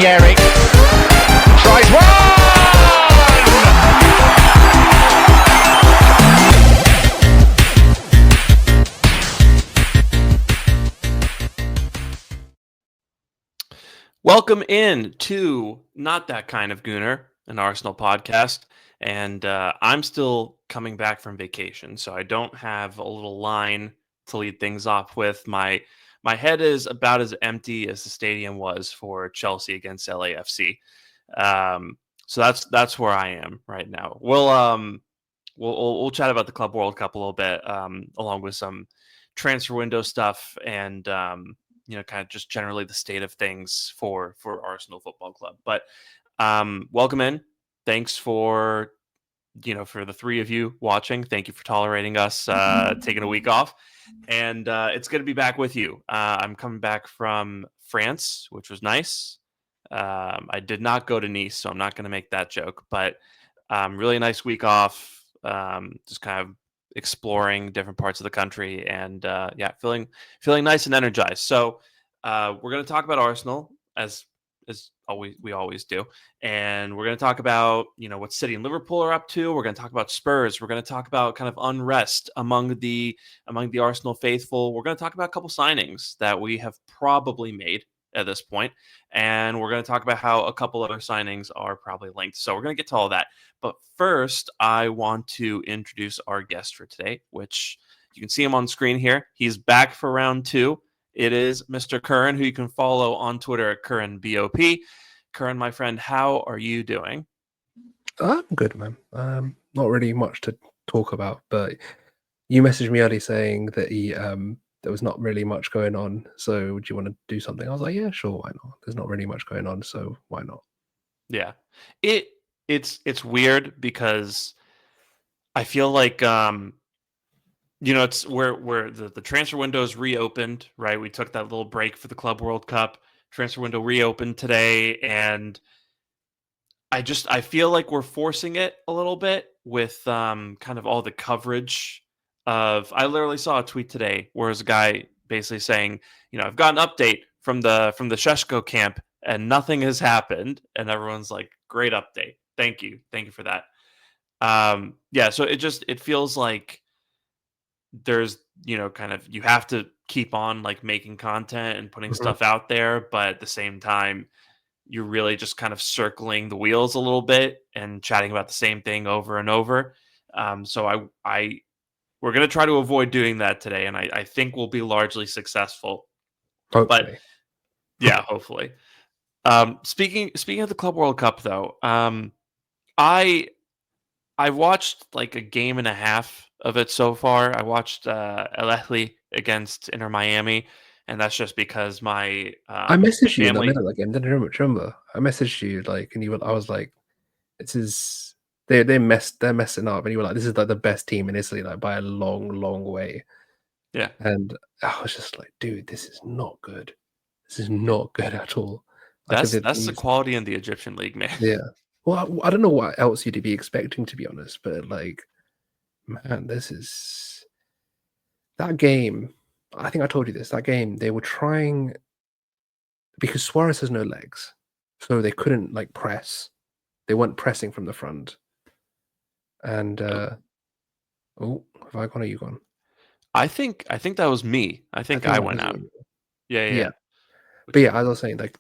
Ranieri tries one. Welcome in to Not That Kind of Gooner, an Arsenal podcast. And I'm still coming back from vacation, so I don't have a little line to lead things off with. My head is about as empty as the stadium was for Chelsea against LAFC. So that's where I am right now. We'll chat about the Club World Cup a little bit, along with some transfer window stuff and kind of just generally the state of things for Arsenal Football Club. But welcome in. Thanks for for the three of you watching. Thank you for tolerating us taking a week off, and it's good to be back with you. I'm coming back from France, which was nice. I did not go to Nice, so I'm not going to make that joke. But really nice week off. Just kind of exploring different parts of the country, and feeling nice and energized. So we're going to talk about Arsenal as we always do, and we're going to talk about what City and Liverpool are up to. We're going to talk about Spurs. We're going to talk about kind of unrest among the Arsenal faithful. We're going to talk about a couple signings that we have probably made at this point, and we're going to talk about how a couple other signings are probably linked. So we're going to get to all that. But first, I want to introduce our guest for today, which you can see him on screen here. He's back for round two. It is Mr. Curran, who you can follow on Twitter at CurranBOP. Curran, my friend, how are you doing? I'm good, man. Not really much to talk about, but you messaged me early saying that there was not really much going on. So would you want to do something? I was like, yeah, sure, why not? There's not really much going on, so why not? Yeah. It's weird because I feel like it's where the transfer window is reopened, right? We took that little break for the Club World Cup. Transfer window reopened today, and I feel like we're forcing it a little bit with kind of all the coverage of. I literally saw a tweet today where there's a guy basically saying, I've got an update from the Sheshko camp and nothing has happened, and everyone's like, great update, thank you for that. So it feels like there's kind of you have to keep on like making content and putting stuff out there, but at the same time you're really just kind of circling the wheels a little bit and chatting about the same thing over and over. So we're going to try to avoid doing that today, and I think we'll be largely successful. Hopefully. But yeah, hopefully. Speaking of the Club World Cup, though, I watched like a game and a half of it so far. I watched El Ahly against Inter Miami, and that's just because my I messaged you in the family. middle of the game. Didn't remember. I messaged you and I was like, "This is they're messing up," and you were like, "This is like the best team in Italy, like by a long way." Yeah, and I was just like, "Dude, this is not good. This is not good at all." that's the quality in the Egyptian league, man. Yeah. Well, I don't know what else you'd be expecting, to be honest, but like, man, this is that game. I think I told you this. That game, they were trying because Suarez has no legs, so they couldn't like press. They weren't pressing from the front. And have I gone or you gone? I think that was me. I think I went out. Yeah. But yeah, as I was saying, like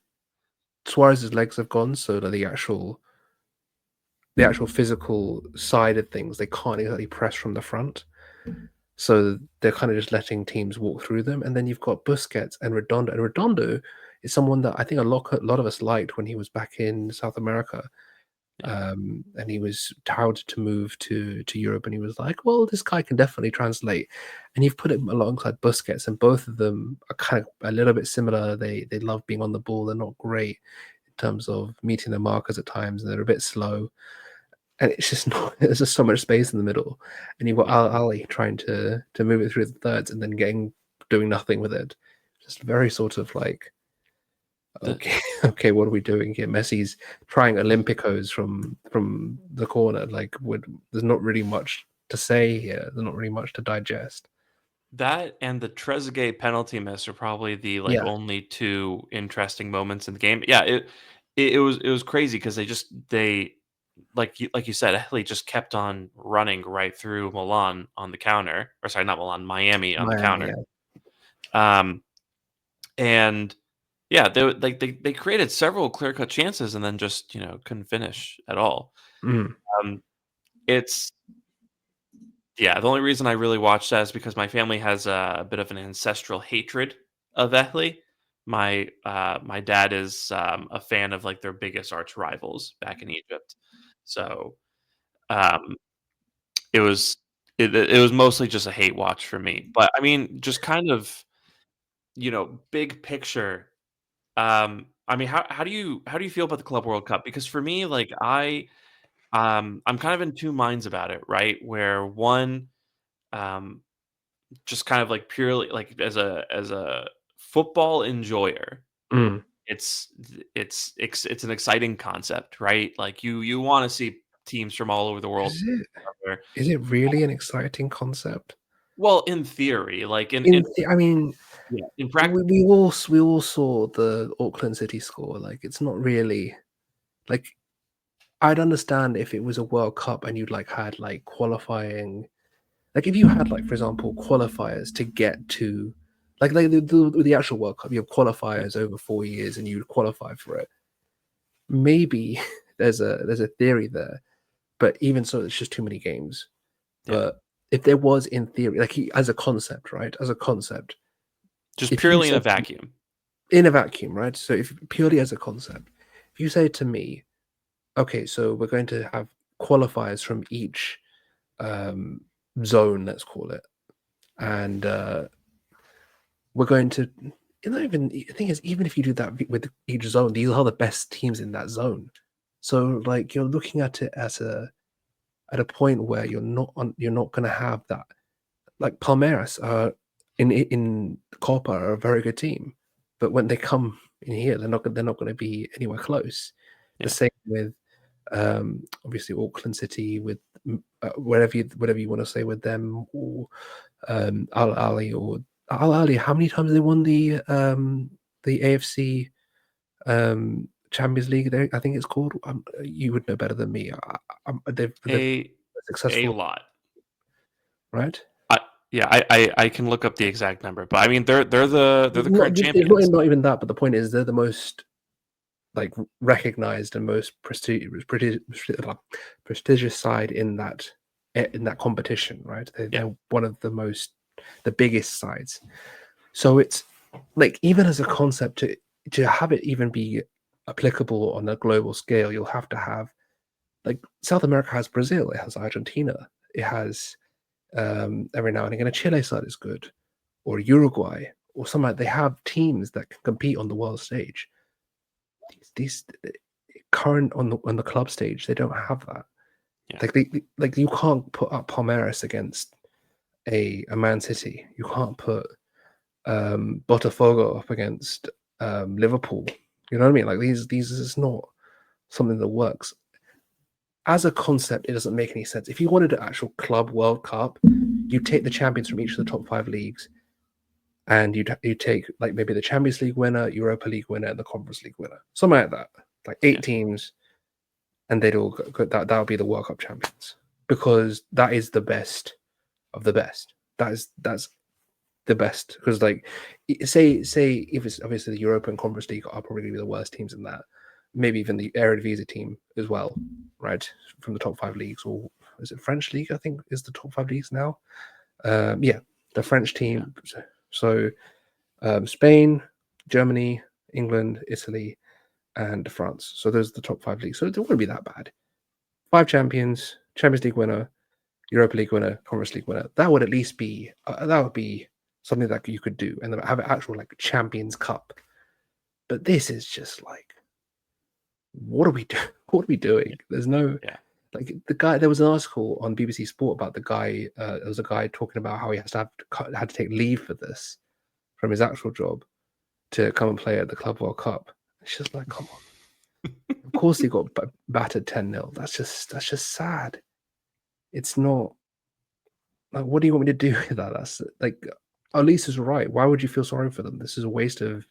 Suarez's legs have gone, so that the actual physical side of things, they can't exactly press from the front. So they're kind of just letting teams walk through them. And then you've got Busquets and Redondo. And Redondo is someone that I think a lot of us liked when he was back in South America. And he was touted to move to Europe. And he was like, well, this guy can definitely translate. And you've put him alongside Busquets. And both of them are kind of a little bit similar. They love being on the ball. They're not great in terms of meeting their markers at times. And they're a bit slow. And it's just not. There's just so much space in the middle, and you've got Ali trying to move it through the thirds, and then doing nothing with it. Just very sort of like, okay, what are we doing here? Messi's trying Olympicos from the corner. Like, there's not really much to say here. There's not really much to digest. That and the Trezeguet penalty miss are probably the only two interesting moments in the game. Yeah, it was crazy because they like you said, Italy just kept on running right through Milan on the counter, or sorry, not Milan, Miami on the Miami, counter. yeah. Um, and yeah, they created several clear cut chances and then just couldn't finish at all. Mm, Um, it's Yeah, the only reason I really watched that is because my family has a bit of an ancestral hatred of Italy. My dad is a fan of like their biggest arch rivals back in Egypt, so um, it was it was mostly just a hate watch for me. But I mean, just kind of big picture. I mean, how do you feel about the Club World Cup? Because for me, like I'm kind of in two minds about it, right? Where one, um, just kind of like purely like as a football enjoyer, mm. it's an exciting concept, right? Like you want to see teams from all over the world. Is it? Together. Is it really an exciting concept? Well, in theory, like in I mean, yeah, in practice, we all saw the Auckland City score. Like, it's not really like I'd understand if it was a World Cup and you'd like had like qualifying, like if you had like for example qualifiers to get to, like the actual World Cup, you have qualifiers over 4 years and you'd qualify for it. Maybe there's a theory there, but even so, it's just too many games. yeah, But if there was in theory, like as a concept, right? As a concept, just if you purely in a said vacuum. in a vacuum, right? So if purely as a concept, if you say to me, okay, so we're going to have qualifiers from each um, zone, let's call it, and we're going to. Not even the thing is, even if you do that with each zone, these are the best teams in that zone. So like you're looking at it as at a point where you're not going to have that. Like Palmeiras are in Copa are a very good team, but when they come in here, they're not going to be anywhere close. The Yeah, same with obviously Auckland City with whatever you want to say with them, or Al Ali or Al Ali. How many times they won the AFC Champions League? There, I think it's called. You would know better than me. They've a a successful, lot. right? I, yeah, I can look up the exact number, but I mean they're the current It's champions. not even that, but the point is they're the most like recognized and most prestigious side in that competition, right? Yeah, They're one of the biggest sides. So it's like even as a concept to have it even be applicable on a global scale, you'll have to have like South America has Brazil, it has Argentina, it has every now and again a Chile side is good, or Uruguay, or something like they have teams that can compete on the world stage. These current on the club stage, they don't have that. yeah. Like you can't put up Palmeiras against a Man City. You can't put Botafogo up against Liverpool. You know what I mean? Like these is not something that works. As a concept, it doesn't make any sense. If you wanted an actual club World Cup, you take the champions from each of the top 5 leagues, and you take like maybe the Champions League winner, Europa League winner, and the Conference League winner, something like that. Like eight Yeah. teams, and they'd all go, that would be the World Cup champions, because that is the best of the best. That's the best, because like say if it's obviously the Europa and Conference League are probably gonna be the worst teams in that. Maybe even the Eredivisie team as well, right? From the top 5 leagues, or is it French league? I think is the top 5 leagues now. Yeah, the French Yeah. team. So Spain, Germany, England, Italy, and France. So those are the top 5 leagues. So it wouldn't be that bad. 5 champions, Champions League winner, Europa League winner, Conference League winner. That would at least be that would be something that you could do, and then have an actual like Champions Cup. But this is just like, what are we doing? What are we doing? There's no Yeah. like the guy. There was an article on BBC Sport about the guy. There was a guy talking about how he had to take leave for this from his actual job to come and play at the Club World Cup. It's just like, come on. Of course, he got battered 10-0. That's just sad. It's not like, what do you want me to do with that? That's like, Elisa's right. Why would you feel sorry for them? This is a waste of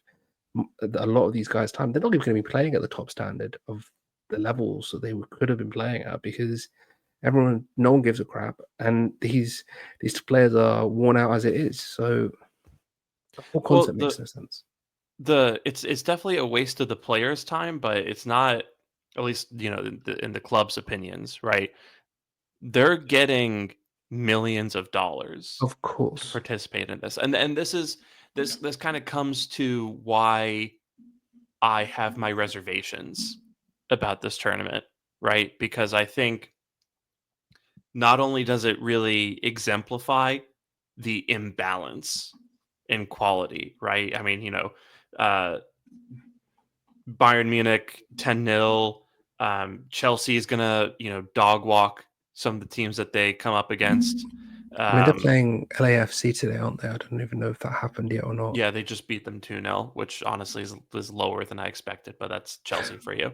a lot of these guys' time. They're not even going to be playing at the top standard of the levels that they could have been playing at because no one gives a crap, and these players are worn out as it is. So the whole Well, concept makes no sense. it's definitely a waste of the players' time, but it's not, at least in the club's opinions, right? They're getting millions of dollars Of to course. participate in this, and this kind of comes to why I have my reservations about this tournament, right? Because I think not only does it really exemplify the imbalance in quality, right? I mean, uh, Bayern Munich 10-0. Chelsea is gonna, dog walk some of the teams that they come up against. I mean, they're Um, playing LAFC today, aren't they? I don't even know if that happened yet or not. yeah, they just beat them 2-0, which honestly is lower than I expected, but that's Chelsea for you.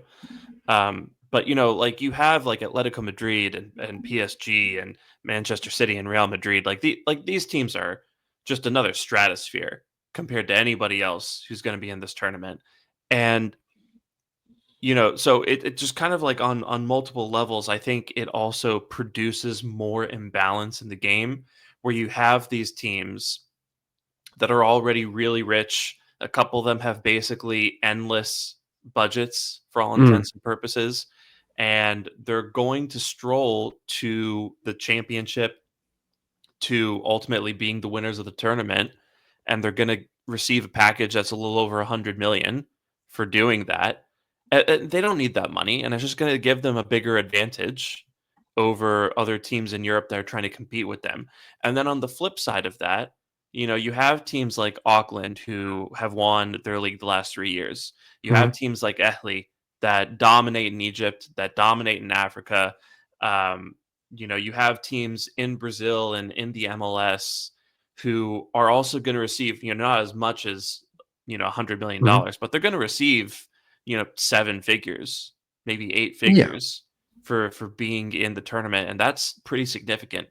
But like you have like Atletico Madrid and PSG and Manchester City and Real Madrid, these teams are just another stratosphere compared to anybody else who's going to be in this tournament. And so it just kind of like on multiple levels, I think it also produces more imbalance in the game where you have these teams that are already really rich. A couple of them have basically endless budgets for all Mm, intents and purposes, and they're going to stroll to the championship, to ultimately being the winners of the tournament, and they're going to receive a package that's a little over 100 million for doing that. They don't need that money, and it's just going to give them a bigger advantage over other teams in Europe that are trying to compete with them. And then on the flip side of that, you have teams like Auckland who have won their league the last 3 years. You have mhm. teams like Ehli that dominate in Egypt, that dominate in Africa. Um, you have teams in Brazil and in the MLS who are also going to receive, not as much as, Mhm. $100 million, but they're going to receive, seven figures, maybe eight Yeah. figures for being in the tournament. And that's pretty significant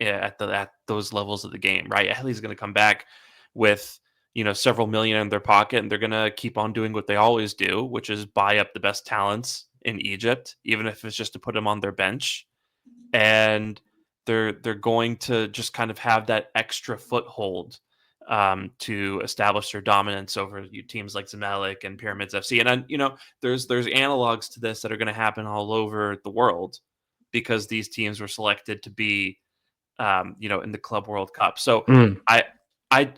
at those levels of the game, right? Ahli's going to come back with, several million in their pocket, and they're going to keep on doing what they always do, which is buy up the best talents in Egypt, even if it's just to put them on their bench. And they're going to just kind of have that extra foothold to establish their dominance over teams like Zamalek and Pyramids FC. And then, there's analogs to this that are going to happen all over the world because these teams were selected to be, in the Club World Cup. So Mm. I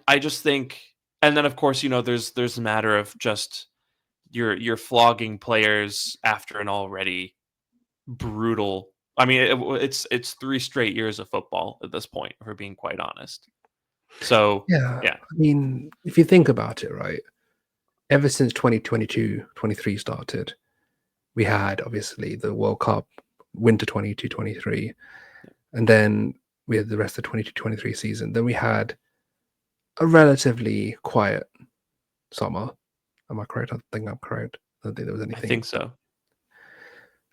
I just think, and then of course, there's a matter of just you're flogging players after an already brutal. I mean, it's 3 straight years of football at this point, if we're being quite honest. So Yeah. yeah, I mean, if you think about it, right, ever since 2022-23 started, we had obviously the World Cup, winter 22-23, and then we had the rest of the 22-23 season. Then we had a relatively quiet summer. Am I correct? I think I'm correct. I don't think there was I anything. think so.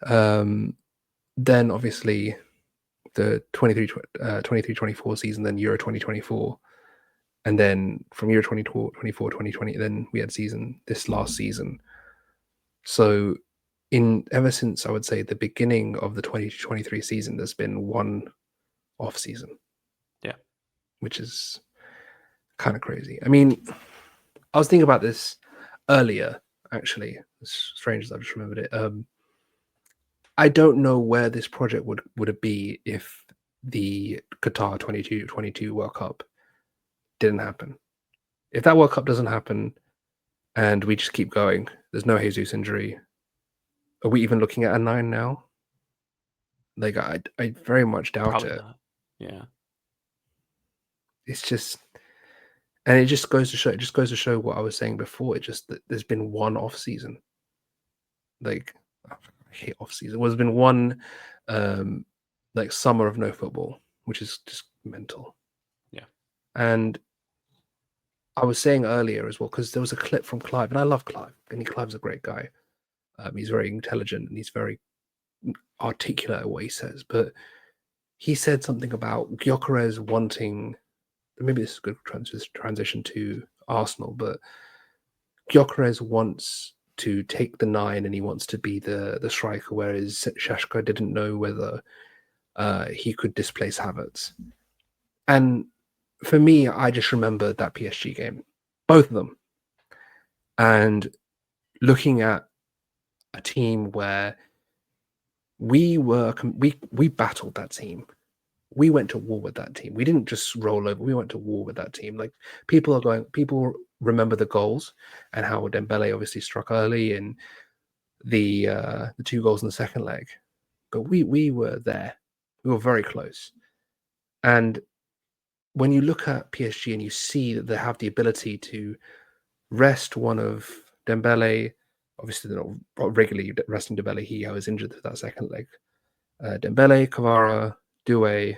Um, then obviously the 23-24 season, then Euro 2024. And then from Euro 2024, 2020, then we had this last season. So in ever since I would say the beginning of the 2023 season, there's been one off season, Yeah. which is kind of crazy. I mean, I was thinking about this earlier, actually. It's strange as I just remembered it. I don't know where this project would it be if the Qatar 22 World Cup didn't happen. If that World Cup doesn't happen and we just keep going, there's no Jesus injury. Are we even looking at a 9 now? Like I very much doubt Probably it. not. Yeah. It's just, and it just goes to show. It just goes to show what I was saying before. It just that there's been one off season. Like I hate off season. There's been one, um, like summer of no football, which is just mental. Yeah. And I was saying earlier as well because there was a clip from Clive, and I love Clive. And Clive's a great guy. He's very intelligent and he's very articulate at what he says. But he said something about Gyökeres wanting. Maybe this is a good transition to Arsenal, but Gyökeres wants to take the 9 and he wants to be the striker, whereas Shashko didn't know whether he could displace Havertz. And for me, I just remember that PSG game, both of them, and looking at a team where we battled that team. We went to war with that team. We didn't just roll over. We went to war with that team. Like people remember the goals and how Dembele obviously struck early and the 2 goals in the second leg. But we were there. We were very close. And when you look at PSG and you see that they have the ability to rest one of Dembele, obviously they're not regularly resting Dembele. He was injured for that second leg. Dembele, Kvara, Doué,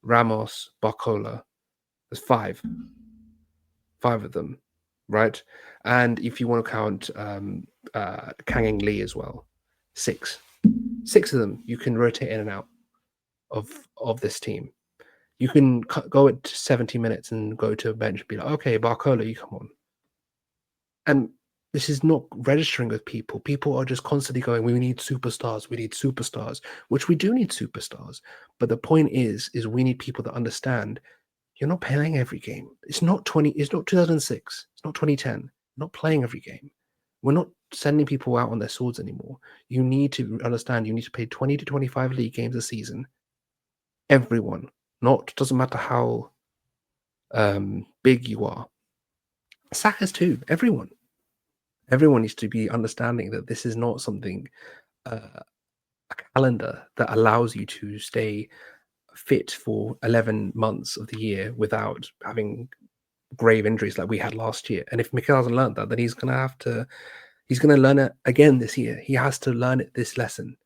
Ramos, Barcola. There's 5 of them, right? And if you want to count Kang Lee as well, 6 of them you can rotate in and out of this team. You can go at 70 minutes and go to a bench and be like, okay, Barcola, you come on. And this is not registering with people. People are just constantly going, we need superstars, which we do need superstars. But the point is we need people that understand you're not playing every game. It's not 2006. It's not 2010. You're not playing every game. We're not sending people out on their swords anymore. You need to understand you need to play 20 to 25 league games a season. Everyone. Doesn't matter how big you are. Saka's too. Everyone needs to be understanding that this is not something, a calendar that allows you to stay fit for 11 months of the year without having grave injuries like we had last year. And if Mikel hasn't learned that, then he's going to learn it again this year. He has to learn this lesson.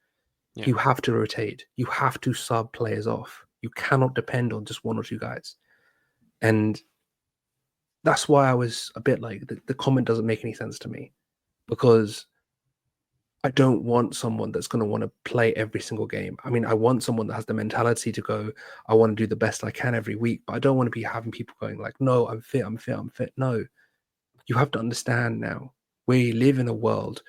Yeah. You have to rotate. You have to sub players off. You cannot depend on just 1 or 2 guys. And that's why I was a bit like, the comment doesn't make any sense to me, because I don't want someone that's going to want to play every single game. I mean, I want someone that has the mentality to go, I want to do the best I can every week, but I don't want to be having people going like, no, I'm fit. No, you have to understand now, we live in a world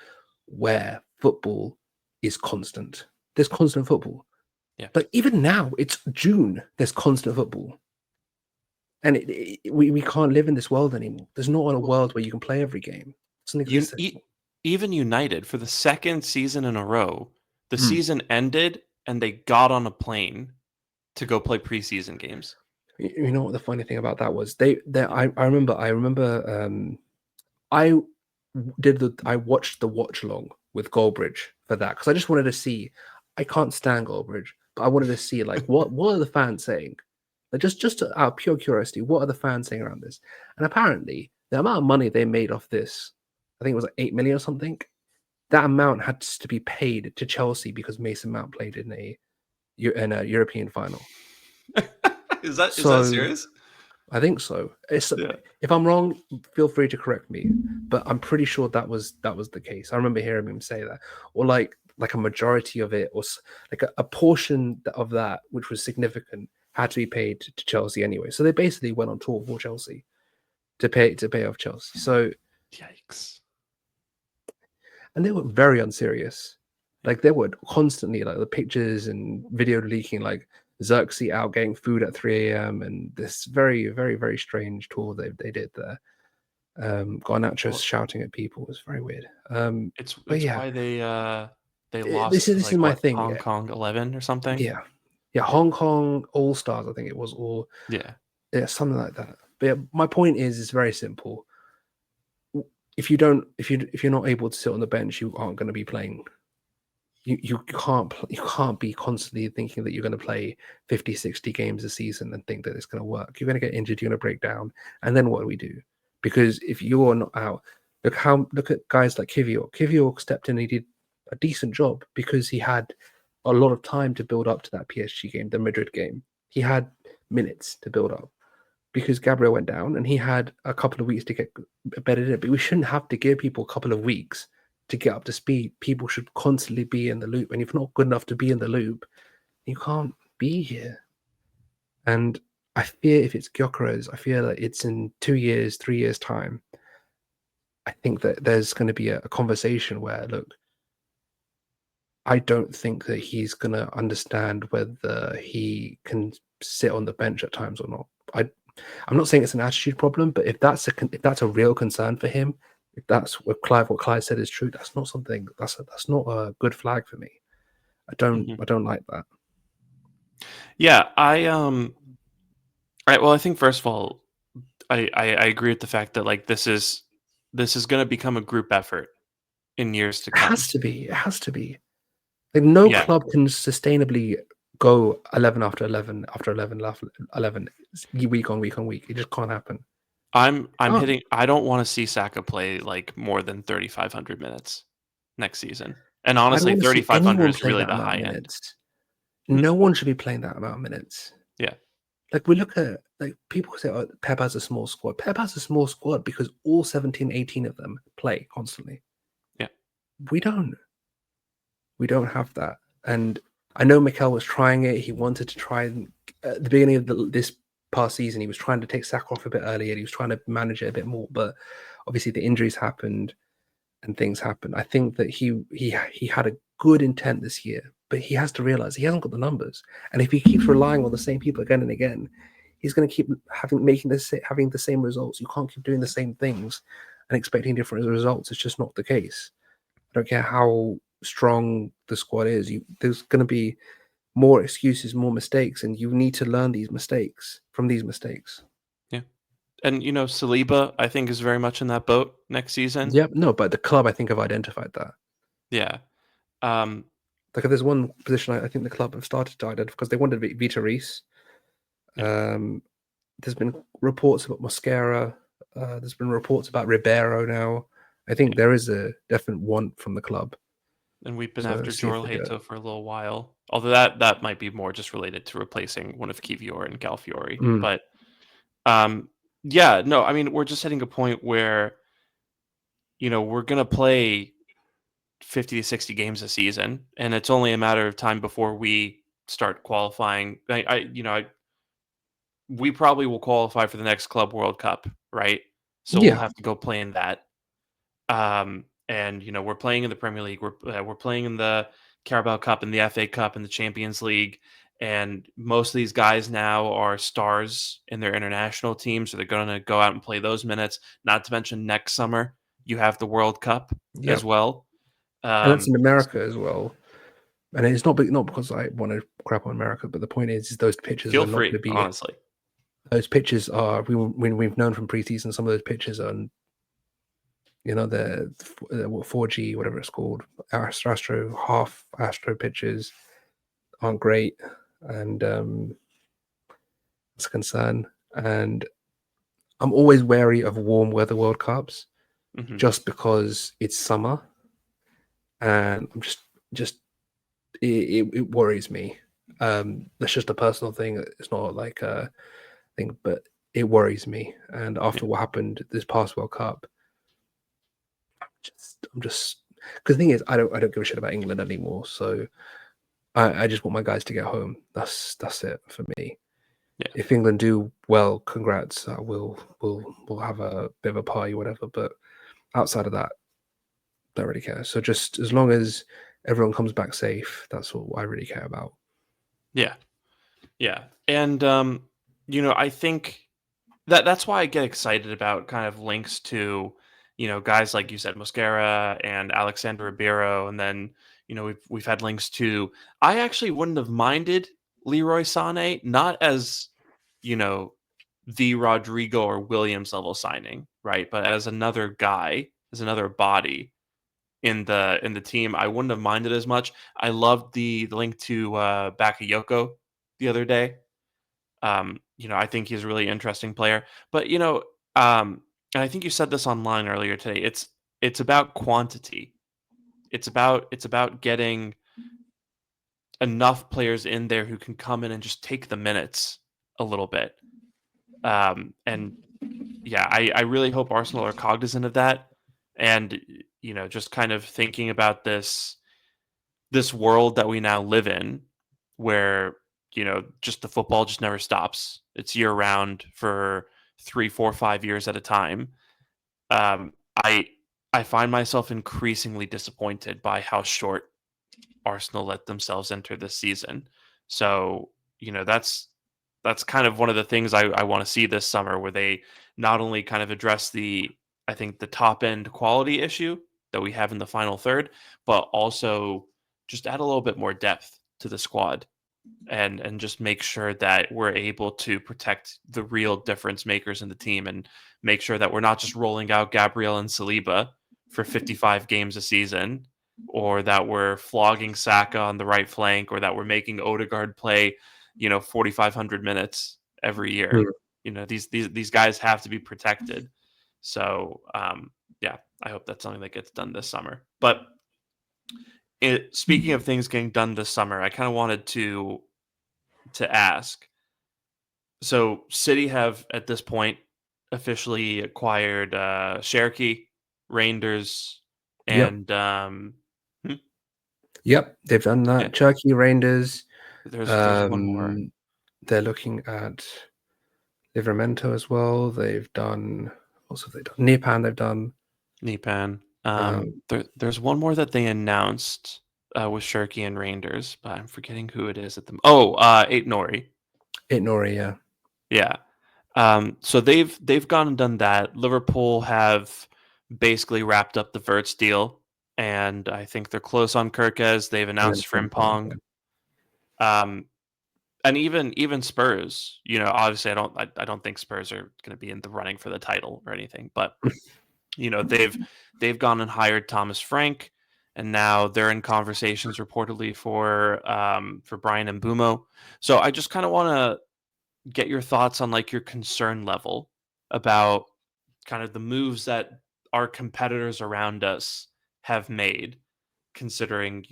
where football is constant. There's constant football. Yeah. Like even now, it's June, there's constant football. And we can't live in this world anymore. There's not a world where you can play every game. Even United, for the 2nd season in a row, the season ended and they got on a plane to go play preseason games. You know what the funny thing about that was? I remember I watched the watch along with Goldbridge for that because I just wanted to see. I can't stand Goldbridge, but I wanted to see like what are the fans saying? Like just out of pure curiosity, what are the fans saying around this? And apparently, the amount of money they made off this, I think it was like 8 million or something. That amount had to be paid to Chelsea because Mason Mount played in a European final. Is that serious? I think so. If I'm wrong, feel free to correct me. But I'm pretty sure that was the case. I remember hearing him say that, or like a majority of it, or like a portion of that, which was significant, had to be paid to Chelsea anyway. So they basically went on tour for Chelsea to pay off Chelsea. So yikes. And they were very unserious. Like they were constantly like the pictures and video leaking, like Xerxes out getting food at 3 a.m. and this very, very, very strange tour they did there. Garnacho shouting at people was very weird. It's why they lost. This is my thing. Hong Kong 11 or something. Yeah, Hong Kong All Stars, I think it was, or something like that. But yeah, my point is very simple. If you're not able to sit on the bench, you aren't going to be playing. You can't be constantly thinking that you're going to play 50, 60 games a season and think that it's going to work. You're going to get injured, you're going to break down, and then what do we do? Because if you're not out, look at guys like Kivior. Kivior stepped in and he did a decent job because he had a lot of time to build up to that PSG game, the Madrid game. He had minutes to build up because Gabriel went down and he had a couple of weeks to get better in it. But we shouldn't have to give people a couple of weeks to get up to speed. People should constantly be in the loop. And if you're not good enough to be in the loop, you can't be here. And I fear if it's Gyökeres, I fear that it's in 2 years, 3 years' time. I think that there's going to be a conversation where, look, I don't think that he's going to understand whether he can sit on the bench at times or not. I'm not saying it's an attitude problem, but if that's a real concern for him, if that's what Clive said is true, that's not something that's not a good flag for me. I don't like that. Yeah, right. Well, I think first of all, I agree with the fact that like this is going to become a group effort in years to It has come. to be. It has to be. Like no Yeah, club can sustainably go 11 after 11 after 11 after 11 week on week on week. It just can't happen. I'm Can't. hitting. I don't want to see Saka play like more than 3,500 minutes next season. And I don't honestly, want to see 3,500 anyone is play really that the amount of high end. minutes. Hmm? No one should be playing that amount of minutes. Yeah, Like we look at like people say, oh, Pep has a small squad. Pep has a small squad because all 17, 18 of them play constantly. yeah, We don't. We don't have that. And I know Mikel was trying it. He wanted to try at the beginning of this past season. He was trying to take Saka off a bit earlier. He was trying to manage it a bit more, but obviously the injuries happened and things happened. I think that he had a good intent this year, but he has to realize he hasn't got the numbers. And if he keeps relying on the same people again and again, he's going to keep having the same results. You can't keep doing the same things and expecting different results. It's just not the case. I don't care how strong the squad is. There's going to be more excuses, more mistakes, and you need to learn these mistakes from these mistakes. yeah. And Saliba, I think, is very much in that boat next season. Yep, no, but the club I think have identified that. Yeah. Um, Like if there's one position I think the club have started to identify because they wanted Vita Reese. Yeah. There's been reports about Mosquera. There's been reports about Ribeiro now. I think there is a definite want from the club. And we've been So after see if they get it. Jorge for a little while. Although that might be more just related to replacing one of Kivior and Galfiore. Mm. But yeah, no, I mean we're just hitting a point where we're gonna play 50 to 60 games a season, and it's only a matter of time before we start qualifying. We probably will qualify for the next Club World Cup, right? So we'll Yeah, have to go play in that. And we're playing in the Premier League. We're playing in the Carabao Cup and the FA Cup and the Champions League. And most of these guys now are stars in their international teams, so they're going to go out and play those minutes. Not to mention next summer you have the World Cup yeah, as well. and that's in So America as well. And it's not because I want to crap on America, but the point is those pitches feel are not going to free, be. honestly. Those pitches are we've known from preseason. Some of those pitches are, the 4G, whatever it's called, half Astro pitches aren't great, and it's a concern. And I'm always wary of warm weather World Cups Hmm. just because it's summer, and I'm just it worries me. That's just a personal thing. It's not like a thing, but it worries me. And Yeah, after what happened this past World Cup, I'm just because the thing is, I don't give a shit about England anymore. So I just want my guys to get home. That's it for me. yeah, If England do well, congrats. We'll have a bit of a party, whatever. But outside of that, don't really care. So just as long as everyone comes back safe, that's all I really care about. yeah, yeah. And I think that's why I get excited about kind of links to, guys like you said, Mosquera and Alexander Ribeiro, and then we've had links to. I actually wouldn't have minded Leroy Sané, not as you know the Rodrigo or Williams level signing, right? But as another guy, as another body in the team, I wouldn't have minded as much. I loved the link to Bakayoko the other day. I think he's a really interesting player. But and I think you said this online earlier today. It's about quantity. It's about getting enough players in there who can come in and just take the minutes a little bit. And yeah, I really hope Arsenal are cognizant of that. And just kind of thinking about this world that we now live in where just the football just never stops. It's year round for 3 4 5 years at a time. I I find myself increasingly disappointed by how short Arsenal let themselves enter this season. So, that's kind of one of the things I want to see this summer, where they not only kind of address I think the top end quality issue that we have in the final third, but also just add a little bit more depth to the squad and just make sure that we're able to protect the real difference makers in the team and make sure that we're not just rolling out Gabriel and Saliba for 55 games a season, or that we're flogging Saka on the right flank, or that we're making Odegaard play, 4,500 minutes every year. Mm. These guys have to be protected. So yeah, I hope that's something that gets done this summer. But speaking of things getting done this summer, I kind of wanted to ask. So City have at this point officially acquired Cherki, Reinders, Yep. and hmm, Yep. They've done yeah, that. Turkey Rangers. there's one more. They're looking at Livramento as well. They've done. Also, they've done Nipan. They've done. Nipan. Um, There's one more that they announced with Cherki and Reinders, but I'm forgetting who it is at the. Oh, Eight Nori. Itnori. Yeah. Yeah. So they've gone and done that. Liverpool have basically wrapped up the Verts deal, and I think they're close on Kirkez. They've And then announced Frimpong, Frimpong, um, and even Spurs. Obviously, I don't think Spurs are going to be in the running for the title or anything, but they've gone and hired Thomas Frank, and now they're in conversations reportedly for Brian Mbumo. So I just kind of want to get your thoughts on like your concern level about kind of the moves that our competitors around us have made, considering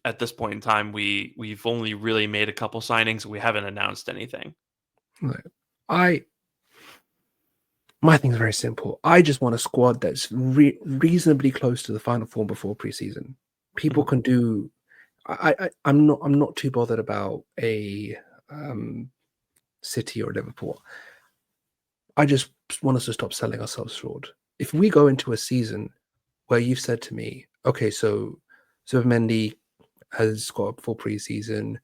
at this point in time we've only really made a couple signings, we haven't announced anything. Like, I my thing's very simple. I just want a squad that's reasonably close to the final form before preseason. People Mhm. can do. I'm not too bothered about a City or Liverpool. I just want us to stop selling ourselves short. If we go into a season where you've said to me, okay, so Mendy has got a full preseason,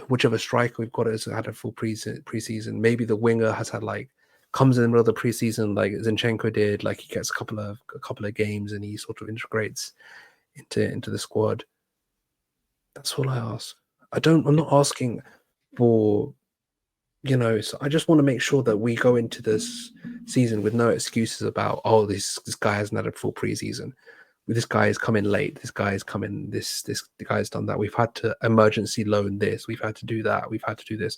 whichever striker we've got has had a full preseason. Maybe the winger has had like comes in the middle of the preseason, like Zinchenko did, like he gets a couple of games and he sort of integrates into the squad. That's all I ask. I'm not asking for so I just want to make sure that we go into this season with no excuses about, oh, this guy hasn't had a full preseason. This guy has come in late. This guy has come in. The guy has done that. We've had to emergency loan this. We've had to do that. We've had to do this.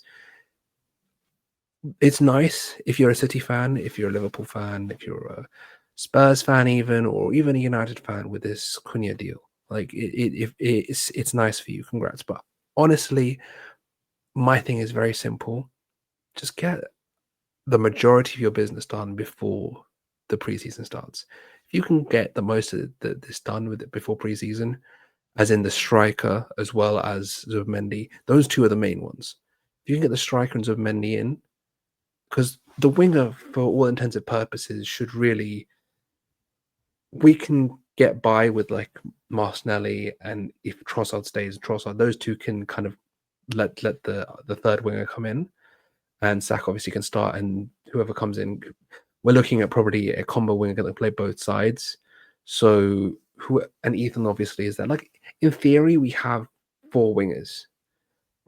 It's nice if you're a City fan, if you're a Liverpool fan, if you're a Spurs fan, even or even a United fan with this Cunha deal. Like it's nice for you. Congrats. But honestly, my thing is very simple. Just get the majority of your business done before the preseason starts. If you can get the most of this done with it before preseason, as in the striker as well as Zubimendi, those two are the main ones. If you can get the striker and Zubimendi in, because the winger, for all intents and purposes, should really, we can get by with like Martinelli, and if Trossard stays, Trossard, those two can kind of let the third winger come in, and Saka obviously can start, and whoever comes in, we're looking at probably a combo winger that play both sides. So and Ethan obviously is there. Like in theory, we have four wingers,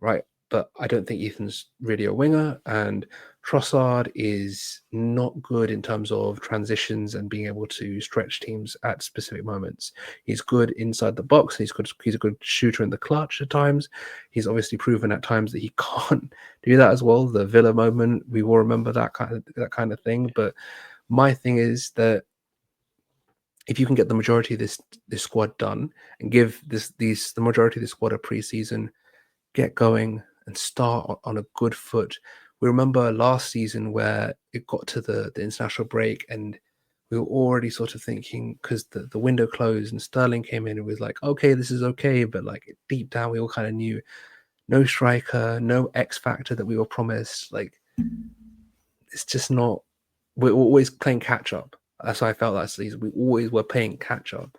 right? But I don't think Ethan's really a winger, and Trossard is not good in terms of transitions and being able to stretch teams at specific moments. He's good inside the box. He's a good shooter in the clutch at times. He's obviously proven at times that he can't do that as well. The Villa moment, we will remember that kind of thing. But my thing is that if you can get the majority of this squad done and give the majority of the squad a preseason, get going and start on a good foot. We remember last season where it got to the international break and we were already sort of thinking, because the window closed and Sterling came in and was like, okay, this is okay. But like deep down, we all kind of knew no striker, no X factor that we were promised. Like it's just not, we're always playing catch up. That's why I felt last season. We always were playing catch up,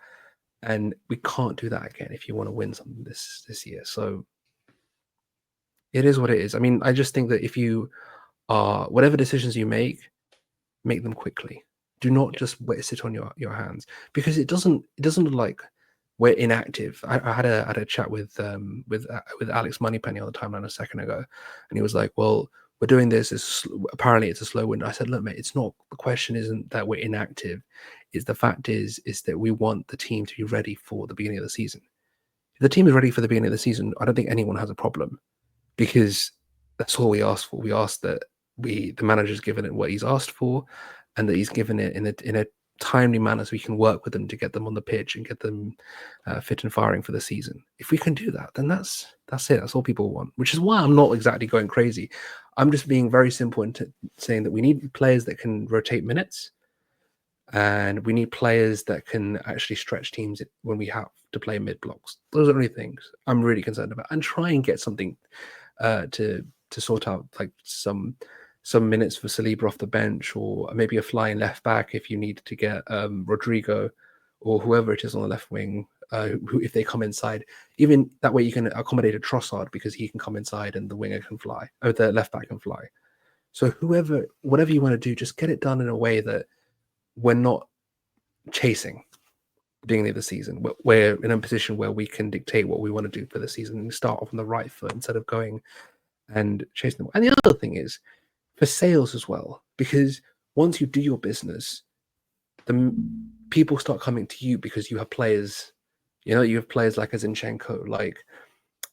and we can't do that again if you want to win something this year. So it is what it is. I mean, I just think that if you are whatever decisions you make them quickly. Do not just sit on your hands, because it doesn't look like we're inactive. I had a chat with Alex Moneypenny on the timeline a second ago, and he was like, "Well, we're doing this. Apparently it's a slow window." I said, "Look, mate, it's not. The question isn't that we're inactive. It's the fact is that we want the team to be ready for the beginning of the season. If the team is ready for the beginning of the season, I don't think anyone has a problem, because that's all we asked for. We asked that the manager's given it what he's asked for, and that he's given it in a timely manner so we can work with them to get them on the pitch and get them fit and firing for the season. If we can do that, then that's it. That's all people want, which is why I'm not exactly going crazy. I'm just being very simple in saying that we need players that can rotate minutes, and we need players that can actually stretch teams when we have to play mid blocks. Those are the only things I'm really concerned about, and try and get something to sort out, like some minutes for Saliba off the bench, or maybe a flying left back if you need to get Rodrigo or whoever it is on the left wing, who if they come inside, even that way you can accommodate a Trossard because he can come inside and the winger can fly, or the left back can fly. So whatever you want to do, just get it done in a way that we're not chasing the beginning of the season. We're in a position where we can dictate what we want to do for the season and start off on the right foot instead of going and chasing them. And the other thing is for sales as well, because once you do your business, the people start coming to you because you have players. You have players like a Zinchenko, like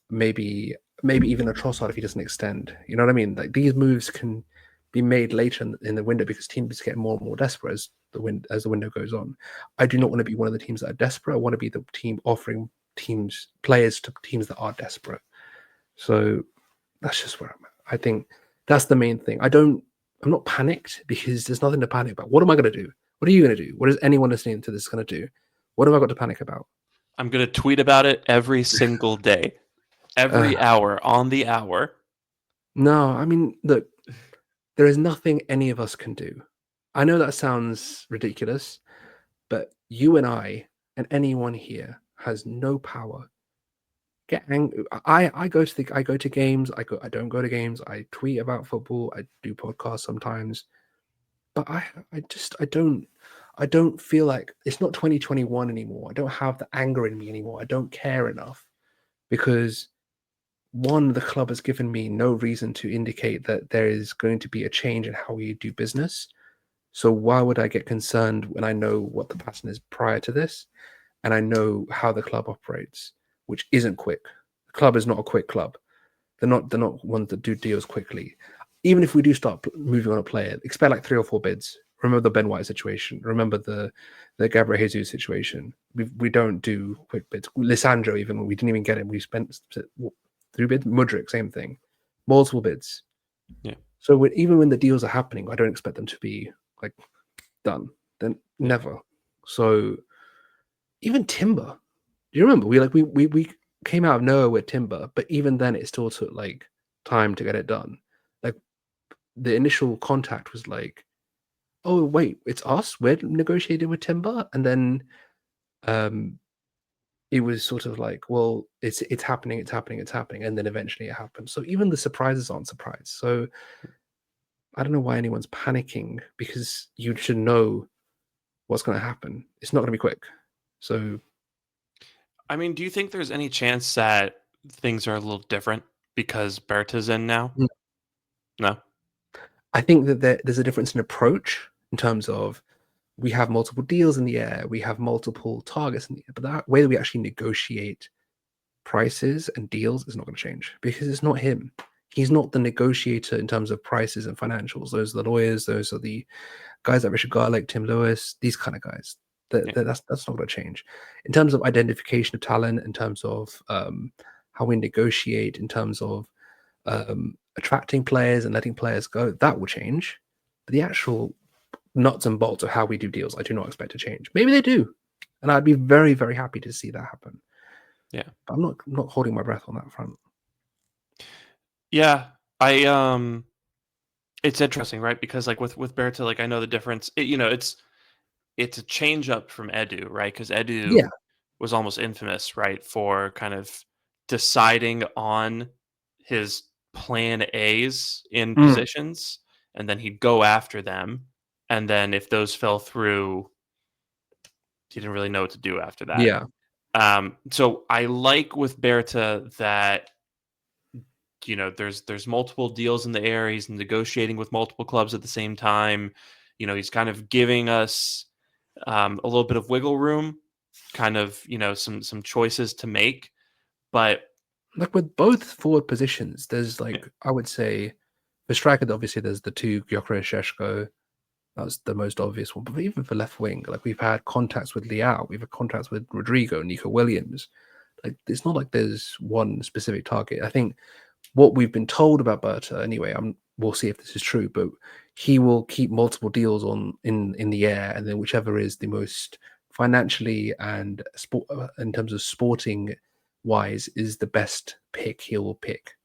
maybe even a Trossard if he doesn't extend. You know what I mean? Like these moves can be made later in the window because teams get more and more desperate as the window goes on. I do not want to be one of the teams that are desperate. I want to be the team offering players to teams that are desperate. So that's just where I'm at. I think that's the main thing. I'm not panicked because there's nothing to panic about. What am I going to do? What are you going to do? What is anyone listening to this going to do? What have I got to panic about? I'm going to tweet about it every single day, every hour, on the hour. No, I mean, look, there is nothing any of us can do. I know that sounds ridiculous, but you and I and anyone here has no power. Get angry. I go to games. I don't go to games. I tweet about football. I do podcasts sometimes, but I don't feel like it's not 2021 anymore. I don't have the anger in me anymore. I don't care enough because one, the club has given me no reason to indicate that there is going to be a change in how we do business. So why would I get concerned when I know what the pattern is prior to this, and I know how the club operates, which isn't quick. The club is not a quick club. They're not ones that do deals quickly. Even if we do start moving on a player, expect like 3 or 4 bids. Remember the Ben White situation. Remember the Gabriel Jesus situation. We don't do quick bids. Lissandro, even when we didn't even get him, we spent 3 bids. Mudryk, same thing. Multiple bids. Yeah. So even when the deals are happening, I don't expect them to be like done. Then never. So even Timber. Do you remember we came out of nowhere with Timber, but even then it still took like time to get it done. Like the initial contact was like, oh wait, it's us. We're negotiating with Timber, and then it was sort of like, well, it's happening, and then eventually it happened. So even the surprises aren't surprised. So I don't know why anyone's panicking, because you should know what's going to happen. It's not going to be quick. So I mean, do you think there's any chance that things are a little different because Berta's in now? No. No. I think that there's a difference in approach in terms of we have multiple deals in the air, we have multiple targets in the air, but that way that we actually negotiate prices and deals is not going to change because it's not him. He's not the negotiator in terms of prices and financials. Those are the lawyers. Those are the guys like Richard Garlick, Tim Lewis, these kind of guys. That's not going to change. In terms of identification of talent, in terms of how we negotiate, in terms of attracting players and letting players go, that will change. But the actual nuts and bolts of how we do deals, I do not expect to change. Maybe they do, and I'd be very, very happy to see that happen. Yeah, but I'm not holding my breath on that front. Yeah, it's interesting, right? Because like with Berta, like I know the difference. It's it's a change up from Edu, right? Because Edu Yeah. was almost infamous, right, for kind of deciding on his plan A's in Mm. positions, and then he'd go after them, and then if those fell through, he didn't really know what to do after that. Yeah. So I like with Berta that there's multiple deals in the air. He's negotiating with multiple clubs at the same time. He's kind of giving us a little bit of wiggle room, kind of some choices to make. But Like with both forward positions, there's yeah, I would say for striker, obviously there's the two Gyökeres Sheshko. That's the most obvious one. But even for left wing, like we've had contacts with Leao, we've had contacts with Rodrigo, Nico Williams. Like it's not like there's one specific target. I think what we've been told about Berta, anyway, we'll see if this is true, but he will keep multiple deals on in the air, and then whichever is the most financially and sport in terms of sporting wise is the best pick, he will pick,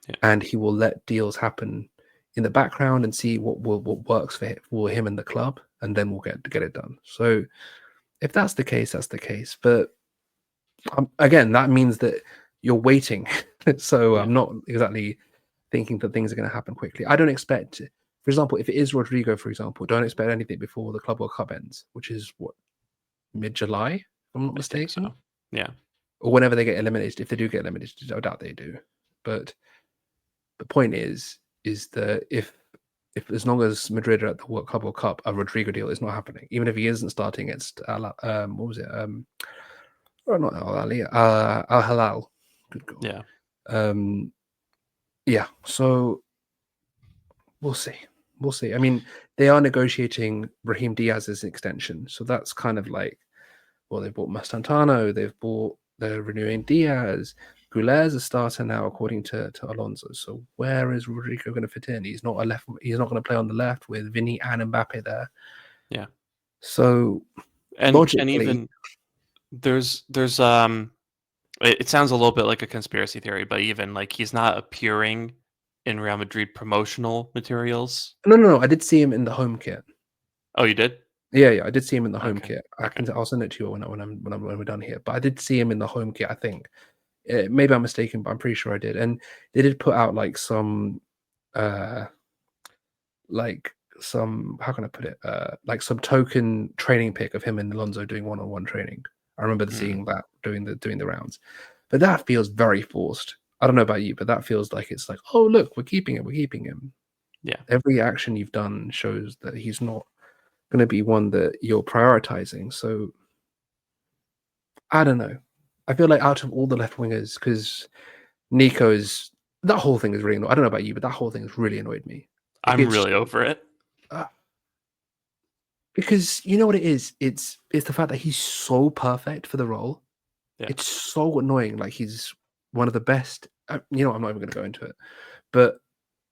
yeah, and he will let deals happen in the background and see what works for him and the club, and then we'll get it done. So if that's the case, that's the case. But again, that means that you're waiting. So yeah. I'm not exactly thinking that things are going to happen quickly. I don't expect, for example, if it is Rodrigo, for example, don't expect anything before the Club World Cup ends, which is what, mid-July, if I'm not I think mistaken, so. Yeah, or whenever they get eliminated. If they do get eliminated, I doubt they do. But the point is that if as long as Madrid are at the Club World Cup, a Rodrigo deal is not happening, even if he isn't starting against what was it? Or not Al Ali, Al Halal. Good God. yeah. Yeah, so we'll see. We'll see. I mean, they are negotiating Raheem Diaz's extension, so that's kind of like, well, they've bought Mastantano, they're renewing Diaz. Goulet's a starter now, according to Alonso. So where is Rodrigo going to fit in? He's not He's not going to play on the left with Vinny and Mbappe there. Yeah. So And logically, even there's it sounds a little bit like a conspiracy theory, but even like he's not appearing in Real Madrid promotional materials. no. I did see him in the home kit. Oh, you did? Yeah, I did see him in the home Okay. kit. Okay. I'll send it to you when we're done here. But I did see him in the home kit. I think maybe I'm mistaken, but I'm pretty sure I did. And they did put out like uh some how can I put it? Like some token training pic of him and Alonso doing one-on-one training. I remember Mm, seeing that doing the rounds. But that feels very forced. I don't know about you, but that feels like it's like, oh look, we're keeping him. yeah. Every action you've done shows that he's not going to be one that you're prioritizing. So I don't know. I feel like out of all the left wingers, because that whole thing is really annoying. I don't know about you, but that whole thing has really annoyed me. Like I'm really over it. uh, because you know what it is. It's the fact that he's so perfect for the role. Yeah. It's so annoying. Like he's one of the best. I'm not even going to go into it, but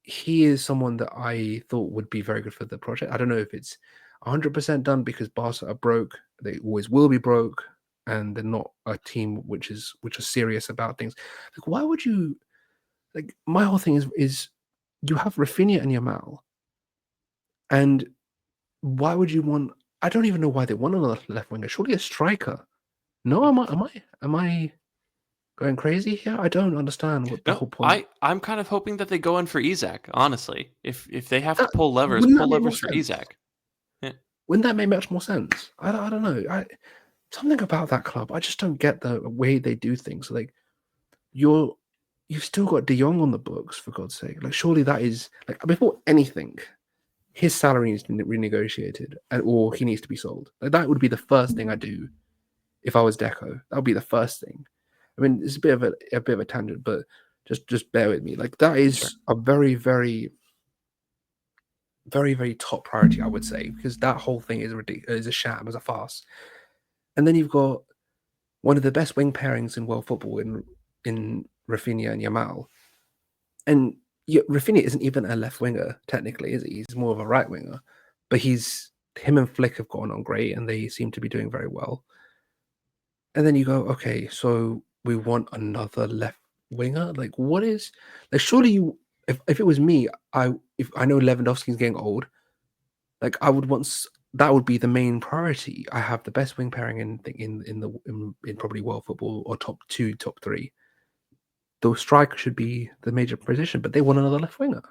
he is someone that I thought would be very good for the project. I don't know if it's 100% done because Barca are broke. They always will be broke, and they're not a team which are serious about things. Like, why would you? Like, my whole thing is you have Rafinha and Yamal, and why would you want? I don't even know why they want another left winger. Surely a striker. No, am I going crazy here? I don't understand what the No, whole point. I'm kind of hoping that they go in for Isak, honestly. If they have to That pull levers, wouldn't pull that make more levers for sense? Isak. Yeah. Wouldn't that make much more sense? I don't know. Something about that club. I just don't get the way they do things. Like you're you've still got De Jong on the books for God's sake. Like surely that is like before anything, his salary needs to be renegotiated or he needs to be sold. Like that would be the first thing I do if I was Deco. That would be the first thing. I mean, it's a bit of a tangent, but just bear with me. Like that Sure. is a very, very, very, very top priority, I would say, because that whole thing is ridiculous, is a sham, is a farce. And then you've got one of the best wing pairings in world football in Rafinha and Yamal. And Rafinha isn't even a left winger technically, is he? He's more of a right winger. But him and Flick have gone on great, and they seem to be doing very well. And then you go, okay, so we want another left winger. Like, what is like? Surely if it was me, if I know Lewandowski's getting old, like I would want that would be the main priority. I have the best wing pairing in probably world football, or top 2, top 3. The striker should be the major position, but they want another left winger.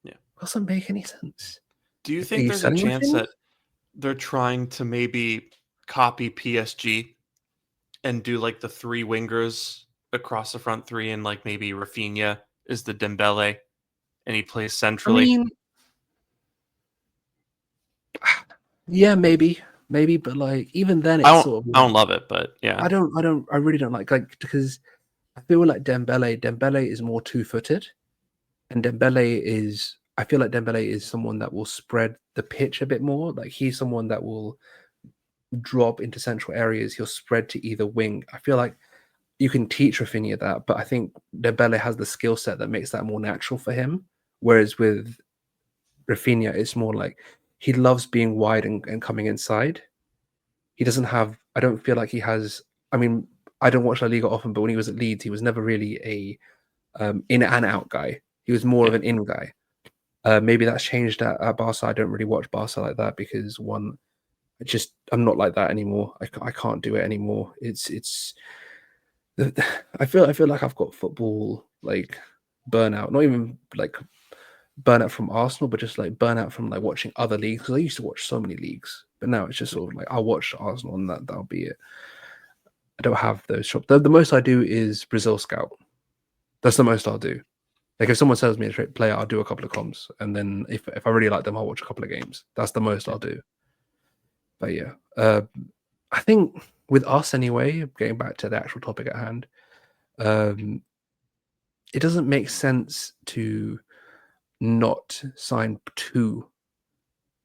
Yeah. Doesn't make any sense. Do you Are think you there's a selling chance Rafinha? that they're trying to maybe copy PSG and do like the 3 wingers across the front 3, and like maybe Rafinha is the Dembele and he plays I centrally? mean, yeah, maybe, but like even then, I it's don't sort of I like don't love it, but yeah. I really don't like because I feel like Dembele is more two-footed, and I feel like Dembele is someone that will spread the pitch a bit more. Like he's someone that will drop into central areas. He'll spread to either wing. I feel like you can teach Rafinha that, but I think Dembele has the skill set that makes that more natural for him. Whereas with Rafinha, it's more like he loves being wide and coming inside. He doesn't have. I don't feel like he has. I mean, I don't watch La Liga often, but when he was at Leeds, he was never really a in and out guy. He was more of Yeah. an in guy. Maybe that's changed at Barca. I don't really watch Barca like that because I'm not like that anymore. I can't do it anymore. I feel like I've got football like burnout. Not even like burnout from Arsenal, but just like burnout from like watching other leagues. Because I used to watch so many leagues, but now it's just sort of like I'll watch Arsenal and that'll be it. I don't have those shops. The most I do is Brazil Scout. That's the most I'll do. Like if someone sells me a straight player, I'll do a couple of comms, and then if I really like them, I'll watch a couple of games. That's the most I'll do. But yeah, I think with us anyway, getting back to the actual topic at hand, it doesn't make sense to not sign 2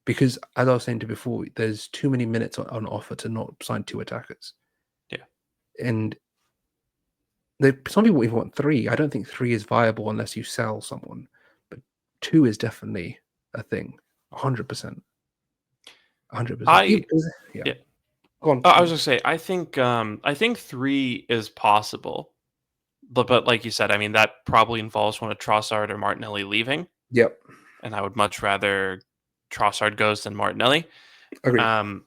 because, as I was saying to you before, there's too many minutes on offer to not sign 2 attackers. Yeah. And some people even want 3. I don't think 3 is viable unless you sell someone, but 2 is definitely a thing. 100%. 100%. Yeah. Yeah. Go on. I was gonna say I think 3 is possible. But like you said, I mean that probably involves one of Trossard or Martinelli leaving, Yep. and I would much rather Trossard goes than Martinelli. Agreed.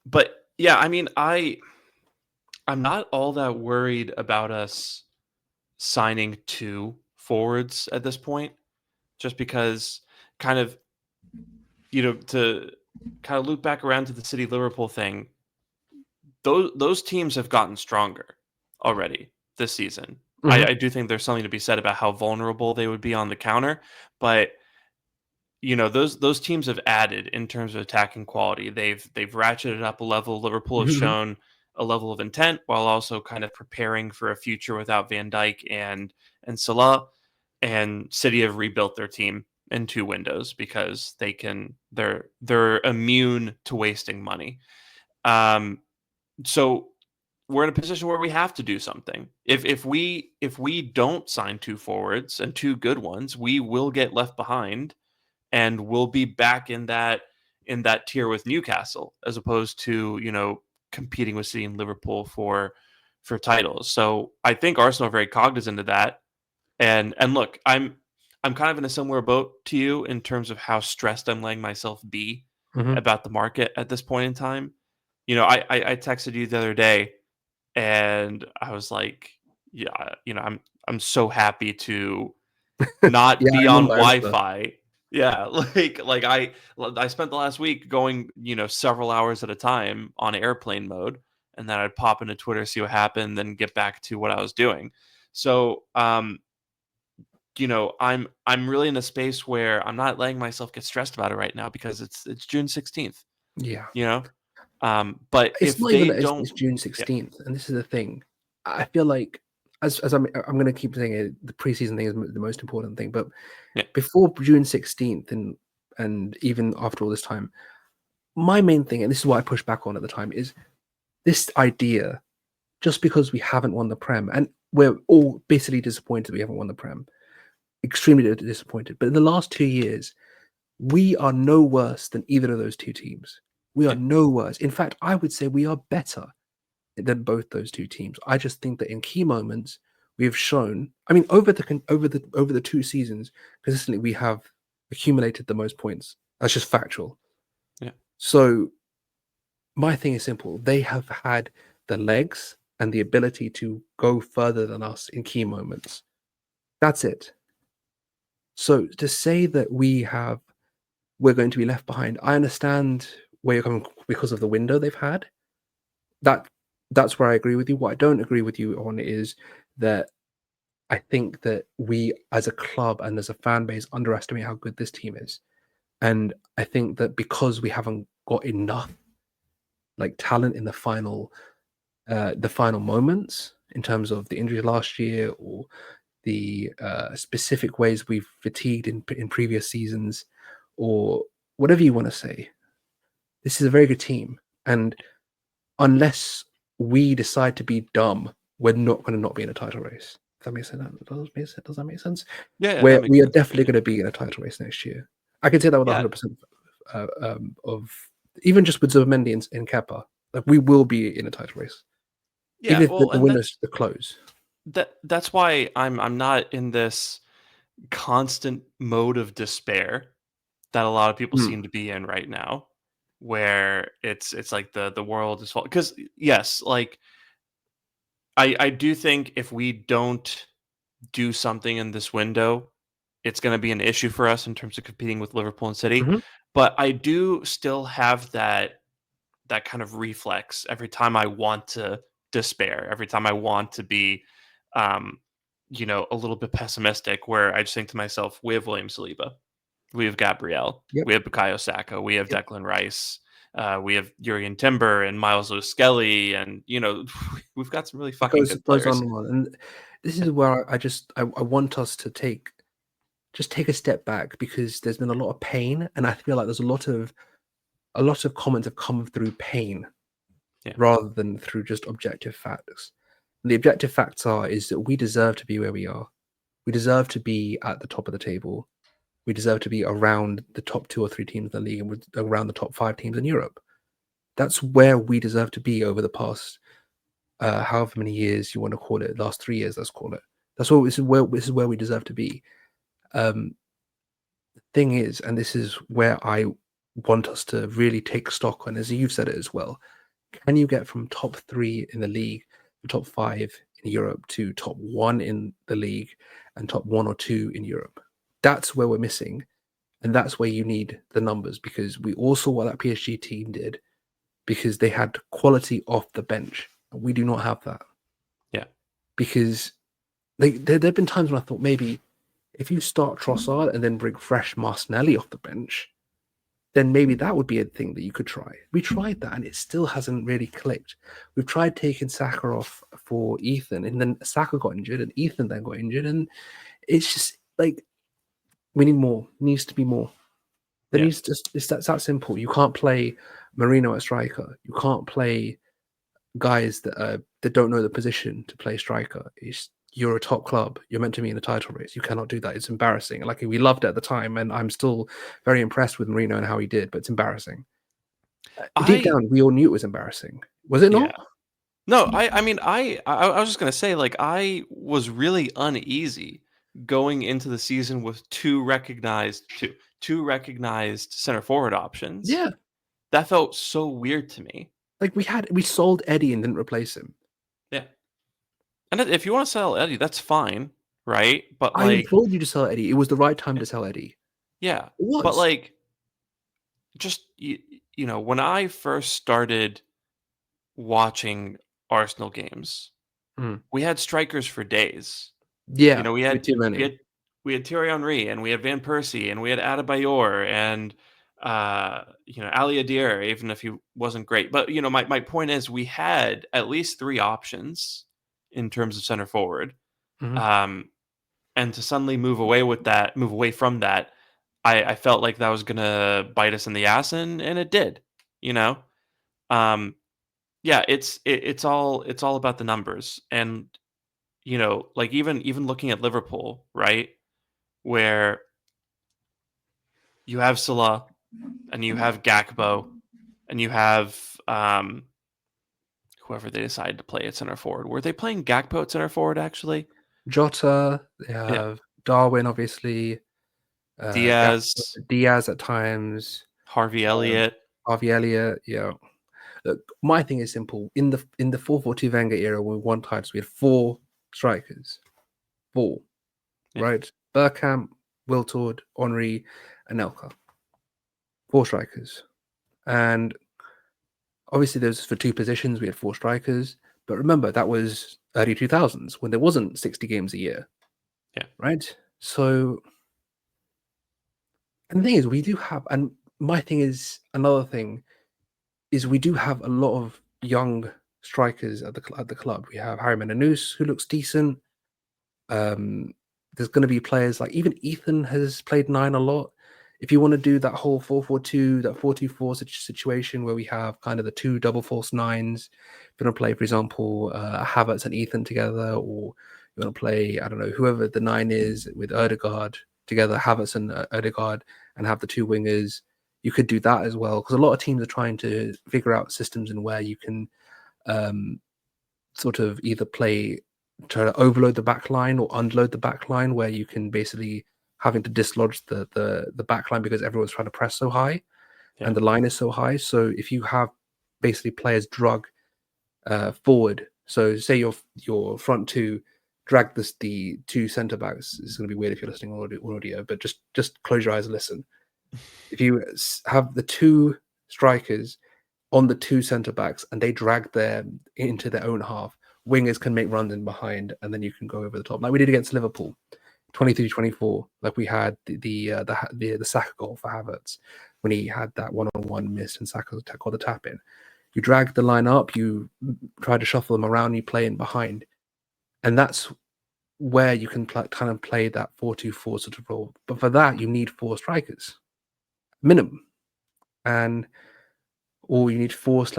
But yeah, I mean I'm not all that worried about us signing 2 forwards at this point, just because kind of to kind of loop back around to the City Liverpool thing. Those teams have gotten stronger already this season. Mhm. I do think there's something to be said about how vulnerable they would be on the counter, but those teams have added in terms of attacking quality. They've ratcheted up a level. Liverpool has Mhm. shown a level of intent while also kind of preparing for a future without Van Dijk and Salah. And City have rebuilt their team in 2 windows because they're immune to wasting money. So we're in a position where we have to do something. If we don't sign 2 forwards and 2 good ones, we will get left behind, and we'll be back in that tier with Newcastle, as opposed to competing with City and Liverpool for titles. So I think Arsenal are very cognizant of that. And look, I'm kind of in a similar boat to you in terms of how stressed I'm letting myself be Mhm. about the market at this point in time. I texted you the other day, and I was like, yeah, I'm so happy to not Yeah, I be on remember. Wi-Fi. Yeah, I spent the last week going, several hours at a time on airplane mode, and then I'd pop into Twitter, see what happened, then get back to what I was doing. So, I'm really in a space where I'm not letting myself get stressed about it right now because it's June 16th, Yeah. you know? But It's if not even they that don't, it's June yeah, 16th, and this is the thing. I feel like as I'm going to keep saying it, the preseason thing is the most important thing. But yeah, before June 16th, and even after all this time, my main thing, and this is what I pushed back on at the time, is this idea. Just because we haven't won the Prem, and we're all basically disappointed we haven't won the Prem, extremely disappointed. But in the last 2 years, we are no worse than either of those 2 teams. We are yeah, no worse. In fact, I would say we are better than both those 2 teams. I just think that in key moments we have shown. I mean, over the 2 seasons, consistently we have accumulated the most points. That's just factual. yeah. So my thing is simple. They have had the legs and the ability to go further than us in key moments. That's it. So to say that we're going to be left behind, I understand where you're coming because of the window they've had. That that's where I agree with you. What I don't agree with you on is that I think that we as a club and as a fan base underestimate how good this team is. And I think that because we haven't got enough like talent in the final moments in terms of the injury last year or the specific ways we've fatigued in previous seasons or whatever you want to say. This is a very good team, and unless we decide to be dumb, we're not going to not be in a title race. Does that make sense? Does that make sense? Yeah, that Where makes we are sense. definitely going to be in a title race next year. I can say that with Yeah, 100% of even just with Zubimendi and Kepa. Like we will be in a title race, even yeah. if Well, the and window's the close. that's why I'm not in this constant mode of despair that a lot of people Mm. seem to be in right now, where it's like the world is falling. Because yes, like I do think if we don't do something in this window, it's going to be an issue for us in terms of competing with Liverpool and City. Mhm. But I do still have that kind of reflex every time I want to despair, every time I want to be, um, a little bit pessimistic, where I just think to myself, we have William Saliba, we have Gabriel, Yep. we have Bukayo Saka, we have Yep. Declan Rice, we have Jurgen Timber and Miles Lewis Skelly, and we've got some really It fucking good goes on players. and on, and this is where I want us to take a step back because there's been a lot of pain, and I feel like there's a lot of comments have come through pain Yeah, rather than through just objective facts. And the objective facts is that we deserve to be where we are. We deserve to be at the top of the table. We deserve to be around the top 2 or 3 teams in the league and around the top 5 teams in Europe. That's where we deserve to be over the past however many years you want to call it, last 3 years, let's call it. This is where we deserve to be. Um, thing is, and this is where I want us to really take stock on, as you've said it as well. Can you get from top 3 in the league to top 5 in Europe to top 1 in the league and top 1 or 2 in Europe? That's where we're missing, and that's where you need the numbers because we all saw what that PSG team did because they had quality off the bench. We do not have that yeah. because there've been times when I thought maybe if you start Trossard and then bring fresh Martinelli off the bench, then maybe that would be a thing that you could try. We tried that and it still hasn't really clicked. We've tried taking Saka off for Ethan, and then Saka got injured, and Ethan then got injured, and it's just like we need more. Needs to be more. There Yeah. needs to it's that simple. You can't play Marino at striker. You can't play guys that don't know the position to play striker. You're a top club. You're meant to be in a title race. You cannot do that. It's embarrassing. Like we loved it at the time, and I'm still very impressed with Marino and how he did. But it's embarrassing. Deep I down, we all knew it was embarrassing. Was it Yeah. not? No, I mean, I was just gonna say, like, I was really uneasy going into the season with two recognized center forward options. Yeah. That felt so weird to me. Like we sold Eddie and didn't replace him. Yeah. And if you want to sell Eddie, that's fine, right? But I like, implored you to sell Eddie. It was the right time to sell Eddie. yeah. It But was. like, just when I first started watching Arsenal games, Mm. we had strikers for days. You Yeah, know, we with had too we many. had we had Thierry Henry and we had Van Persie and we had Adebayor and Ali Adair, even if he wasn't great. But my point is we had at least three options in terms of center forward. Mhm. Um, and to suddenly move away from that, I felt like that was gonna bite us in the ass, and it did. You know, um, yeah, it's all about the numbers, and like even looking at Liverpool, right, where you have Salah and you have Gakpo and you have whoever they decided to play at center forward. Were they playing Gakpo at center forward actually? Jota, they Yeah, have Darwin, obviously, Diaz, Diaz at times. Harvey Um, Elliott. Harvey Elliott, yeah. Look, my thing is simple. In the 4-4-2 Wenger era, when we won titles, we had 4 strikers. 4, Yeah. right? Bergkamp, Wiltord, Henry, and Elka. 4 strikers. And obviously, those for 2 positions, we had 4 strikers. But remember, that was early 2000s when there wasn't 60 games a year. Yeah. Right? So, and the thing is, we do have, and my thing is, another thing is we do have a lot of young strikers at the club. We have Harry Menanous, who looks decent. There's going to be players like even Ethan has played 9 a lot. If you want to do that whole 4-4-2, that 4-2-4 situation where we have kind of the 2 double false 9s, if you want to play, for example, Havertz and Ethan together, or you want to play, I don't know, whoever the 9 is with Odegaard together, Havertz and Odegaard, and have the 2 wingers, you could do that as well. Because a lot of teams are trying to figure out systems and where you can sort of either try to overload the back line or unload the back line, where you can basically having to dislodge the back line because everyone's trying to press so high and the line is so high. So if you have basically players drug forward, so say your front 2 drag the 2 centre backs. It's going to be weird if you're listening on audio, but just close your eyes and listen. If you have the 2 strikers on the 2 centre backs and they drag them into their own half, wingers can make runs in behind, and then you can go over the top, like we did against Liverpool, 23-24. Like we had the Saka goal for Havertz when he had that one-on-one miss and Saka got the tap in. You drag the line up, you try to shuffle them around, you play in behind, and that's where you can kind of play that 4-2-4 sort of role. But for that, you need 4 strikers minimum, or you need 4 /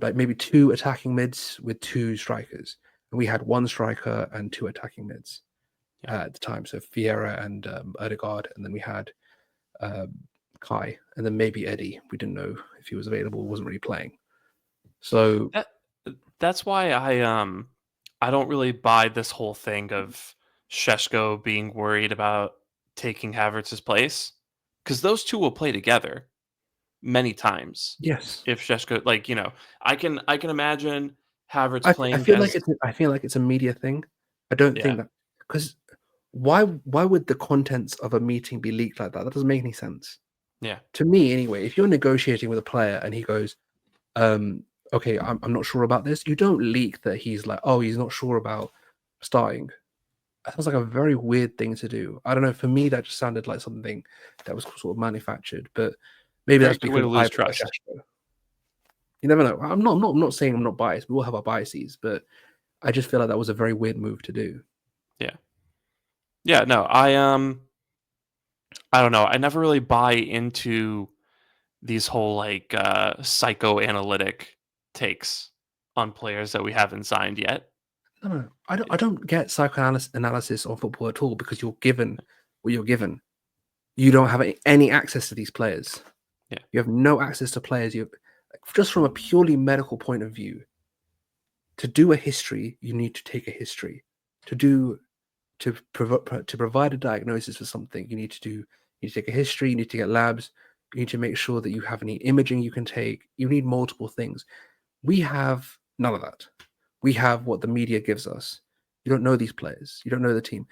like maybe 2 attacking mids with 2 strikers. And we had 1 striker and 2 attacking mids at the time. So Vieira and Odegaard, and then we had Kai, and then maybe Eddie. We didn't know if he was available, wasn't really playing. So that's why I don't really buy this whole thing of Šeško being worried about taking Havertz's place, because those 2 will play together many times. yes, If Šeško, like, I can imagine Havertz I playing feel as like it's a media thing. I don't think that, because why would the contents of a meeting be leaked like that? That doesn't make any sense. Yeah. To me, anyway. If you're negotiating with a player and he goes, okay, I'm not sure about this, you don't leak that he's like, oh, he's not sure about starting. That sounds like a very weird thing to do. I don't know. For me, that just sounded like something that was sort of manufactured, but maybe Very that's good way because to lose I trust. You never know. I'm not saying I'm not biased. We all have our biases, but I just feel like that was a very weird move to do. Yeah, no, I don't know. I never really buy into these whole like psychoanalytic takes on players that we haven't signed yet. No, I don't get psychoanalysis on football at all, because you're given what you're given. You don't have any access to these players. Yeah. You have no access to players. You just from a purely medical point of view. To do a history, you need to take a history. To provide a diagnosis for something, you need to take a history. You need to get labs. You need to make sure that you have any imaging you can take. You need multiple things. We have none of that. We have what the media gives us. You don't know these players. You don't know the team.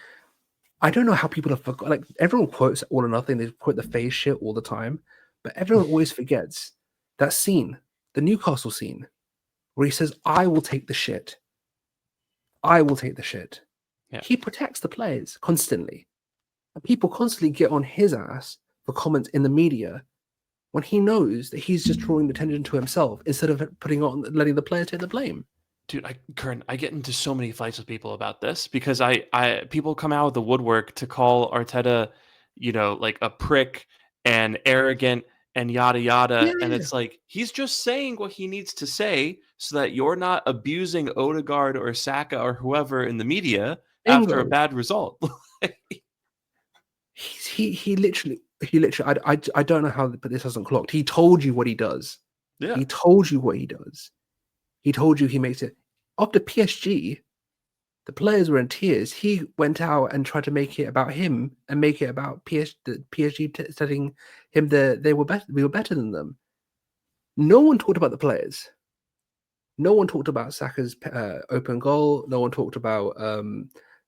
I don't know how people have forgot. Like, everyone quotes All or Nothing. They quote the phase shit all the time, but everyone always forgets that scene, the Newcastle scene, where he says, "I will take the shit. I will take the shit." Yeah. He protects the players constantly, and people constantly get on his ass for comments in the media when he knows that he's just drawing attention to himself instead of letting the players take the blame. Dude, Kern, I get into so many fights with people about this because people come out of the woodwork to call Arteta, like a prick and arrogant and yada yada, and Yeah. it's like he's just saying what he needs to say so that you're not abusing Odegaard or Saka or whoever in the media after a Bingo. bad result. He literally. I don't know how, but this hasn't clocked. He told you what he does. Yeah. He told you what he does. He told you he makes it. After PSG, the players were in tears. He went out and tried to make it about him and make it about PSG telling him that we were better than them. No one talked about the players. No one talked about Saka's open goal. No one talked about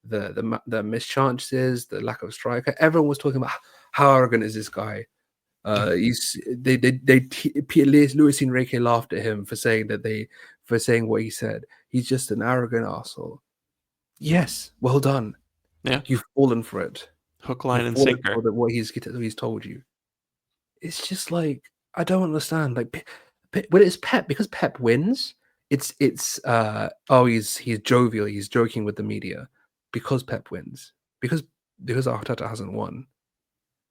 the missed chances, the lack of striker. Everyone was talking about how arrogant is this guy. Luis Enrique laughed at him for saying what he said. He's just an arrogant arsehole. Yes, well done. Yeah, You've fallen for it. hook, line, and fallen sinker. for what he's told you. It's just like I don't understand. Like, when it's Pep, because Pep wins, it's he's jovial. He's joking with the media because Pep wins. Because Arteta hasn't won,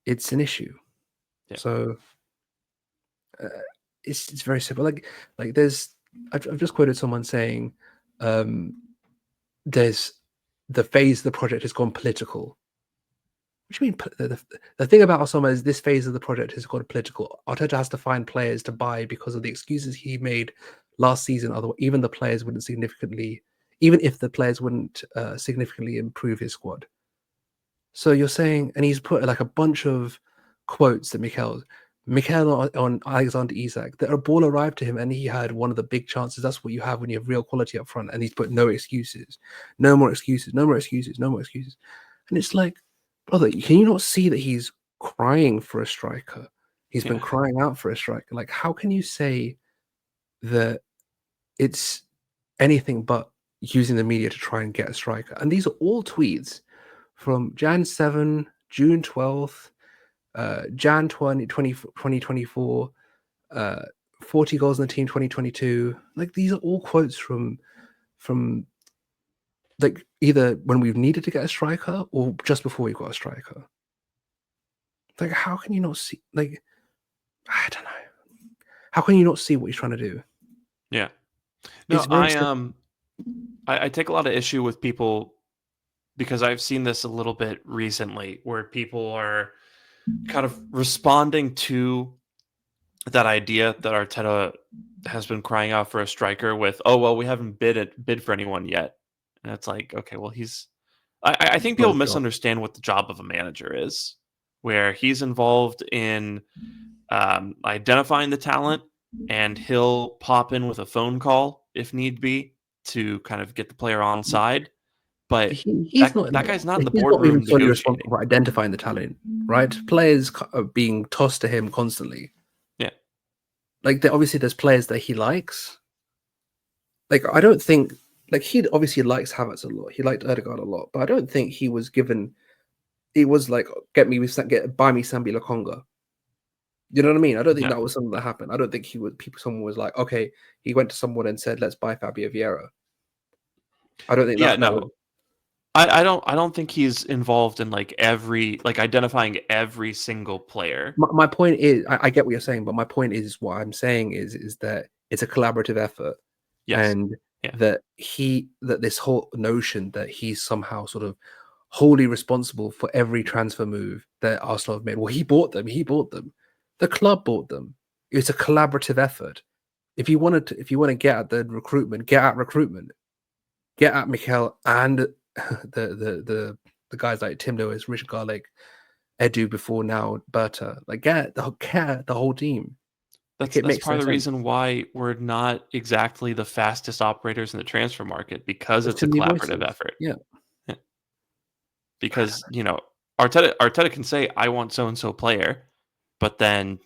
it's an issue. Yeah. So it's very simple. Like there's I've just quoted someone saying there's the phase of the project has gone political. What do you mean? The thing about Osama is this phase of the project has gone political. Arteta has to find players to buy because of the excuses he made last season. Otherwise, even if the players wouldn't significantly improve his squad. So you're saying, and he's put like a bunch of quotes that Mikel on Alexander Isak, that a ball arrived to him and he had one of the big chances. That's what you have when you have real quality up front. And he's put no excuses, no more excuses, no more excuses, no more excuses. And it's like, brother, can you not see that he's crying for a striker? He's been crying out for a striker. Like, how can you say that it's anything but using the media to try and get a striker? And these are all tweets from Jan 7, June 12th, Jan 2024, 40 goals in the team 2022. Like, these are all quotes from like either when we've needed to get a striker or just before we got a striker. Like, how can you not see? Like, I don't know. How can you not see what he's trying to do? Yeah. No, I take a lot of issue with people because I've seen this a little bit recently where people are kind of responding to that idea that Arteta has been crying out for a striker with, oh, well, we haven't bid for anyone yet. And it's like, okay, well, I think people misunderstand what the job of a manager is, where he's involved in identifying the talent, and he'll pop in with a phone call if need be to kind of get the player on side. But that guy's not in the boardroom even solely negotiating. responsible for identifying the talent, right? Players are being tossed to him constantly. Yeah. Like, obviously there's players that he likes. Like, I don't think, like, he obviously likes Havertz a lot. He liked Odegaard a lot, but I don't think he was given. It was like, buy me Sambi Lokonga. You know what I mean? I don't think that was something that happened. I don't think someone was like, okay, he went to someone and said, let's buy Fabio Vieira. I don't think I don't think he's involved in like identifying every single player. My point is, I get what you're saying, but my point is, what I'm saying is that it's a collaborative effort. Yes. And that this whole notion that he's somehow sort of wholly responsible for every transfer move that Arsenal have made. Well, he bought them. The club bought them. It's a collaborative effort. If you want to get at the recruitment, get at recruitment. Get at Mikel and the guys like Tim Lewis, Richard Garlick, Edu before now, Berta. Like, get the whole team. That's part of the reason why we're not exactly the fastest operators in the transfer market, because it's a collaborative effort. Yeah. Because, Arteta can say, I want so-and-so player, but then,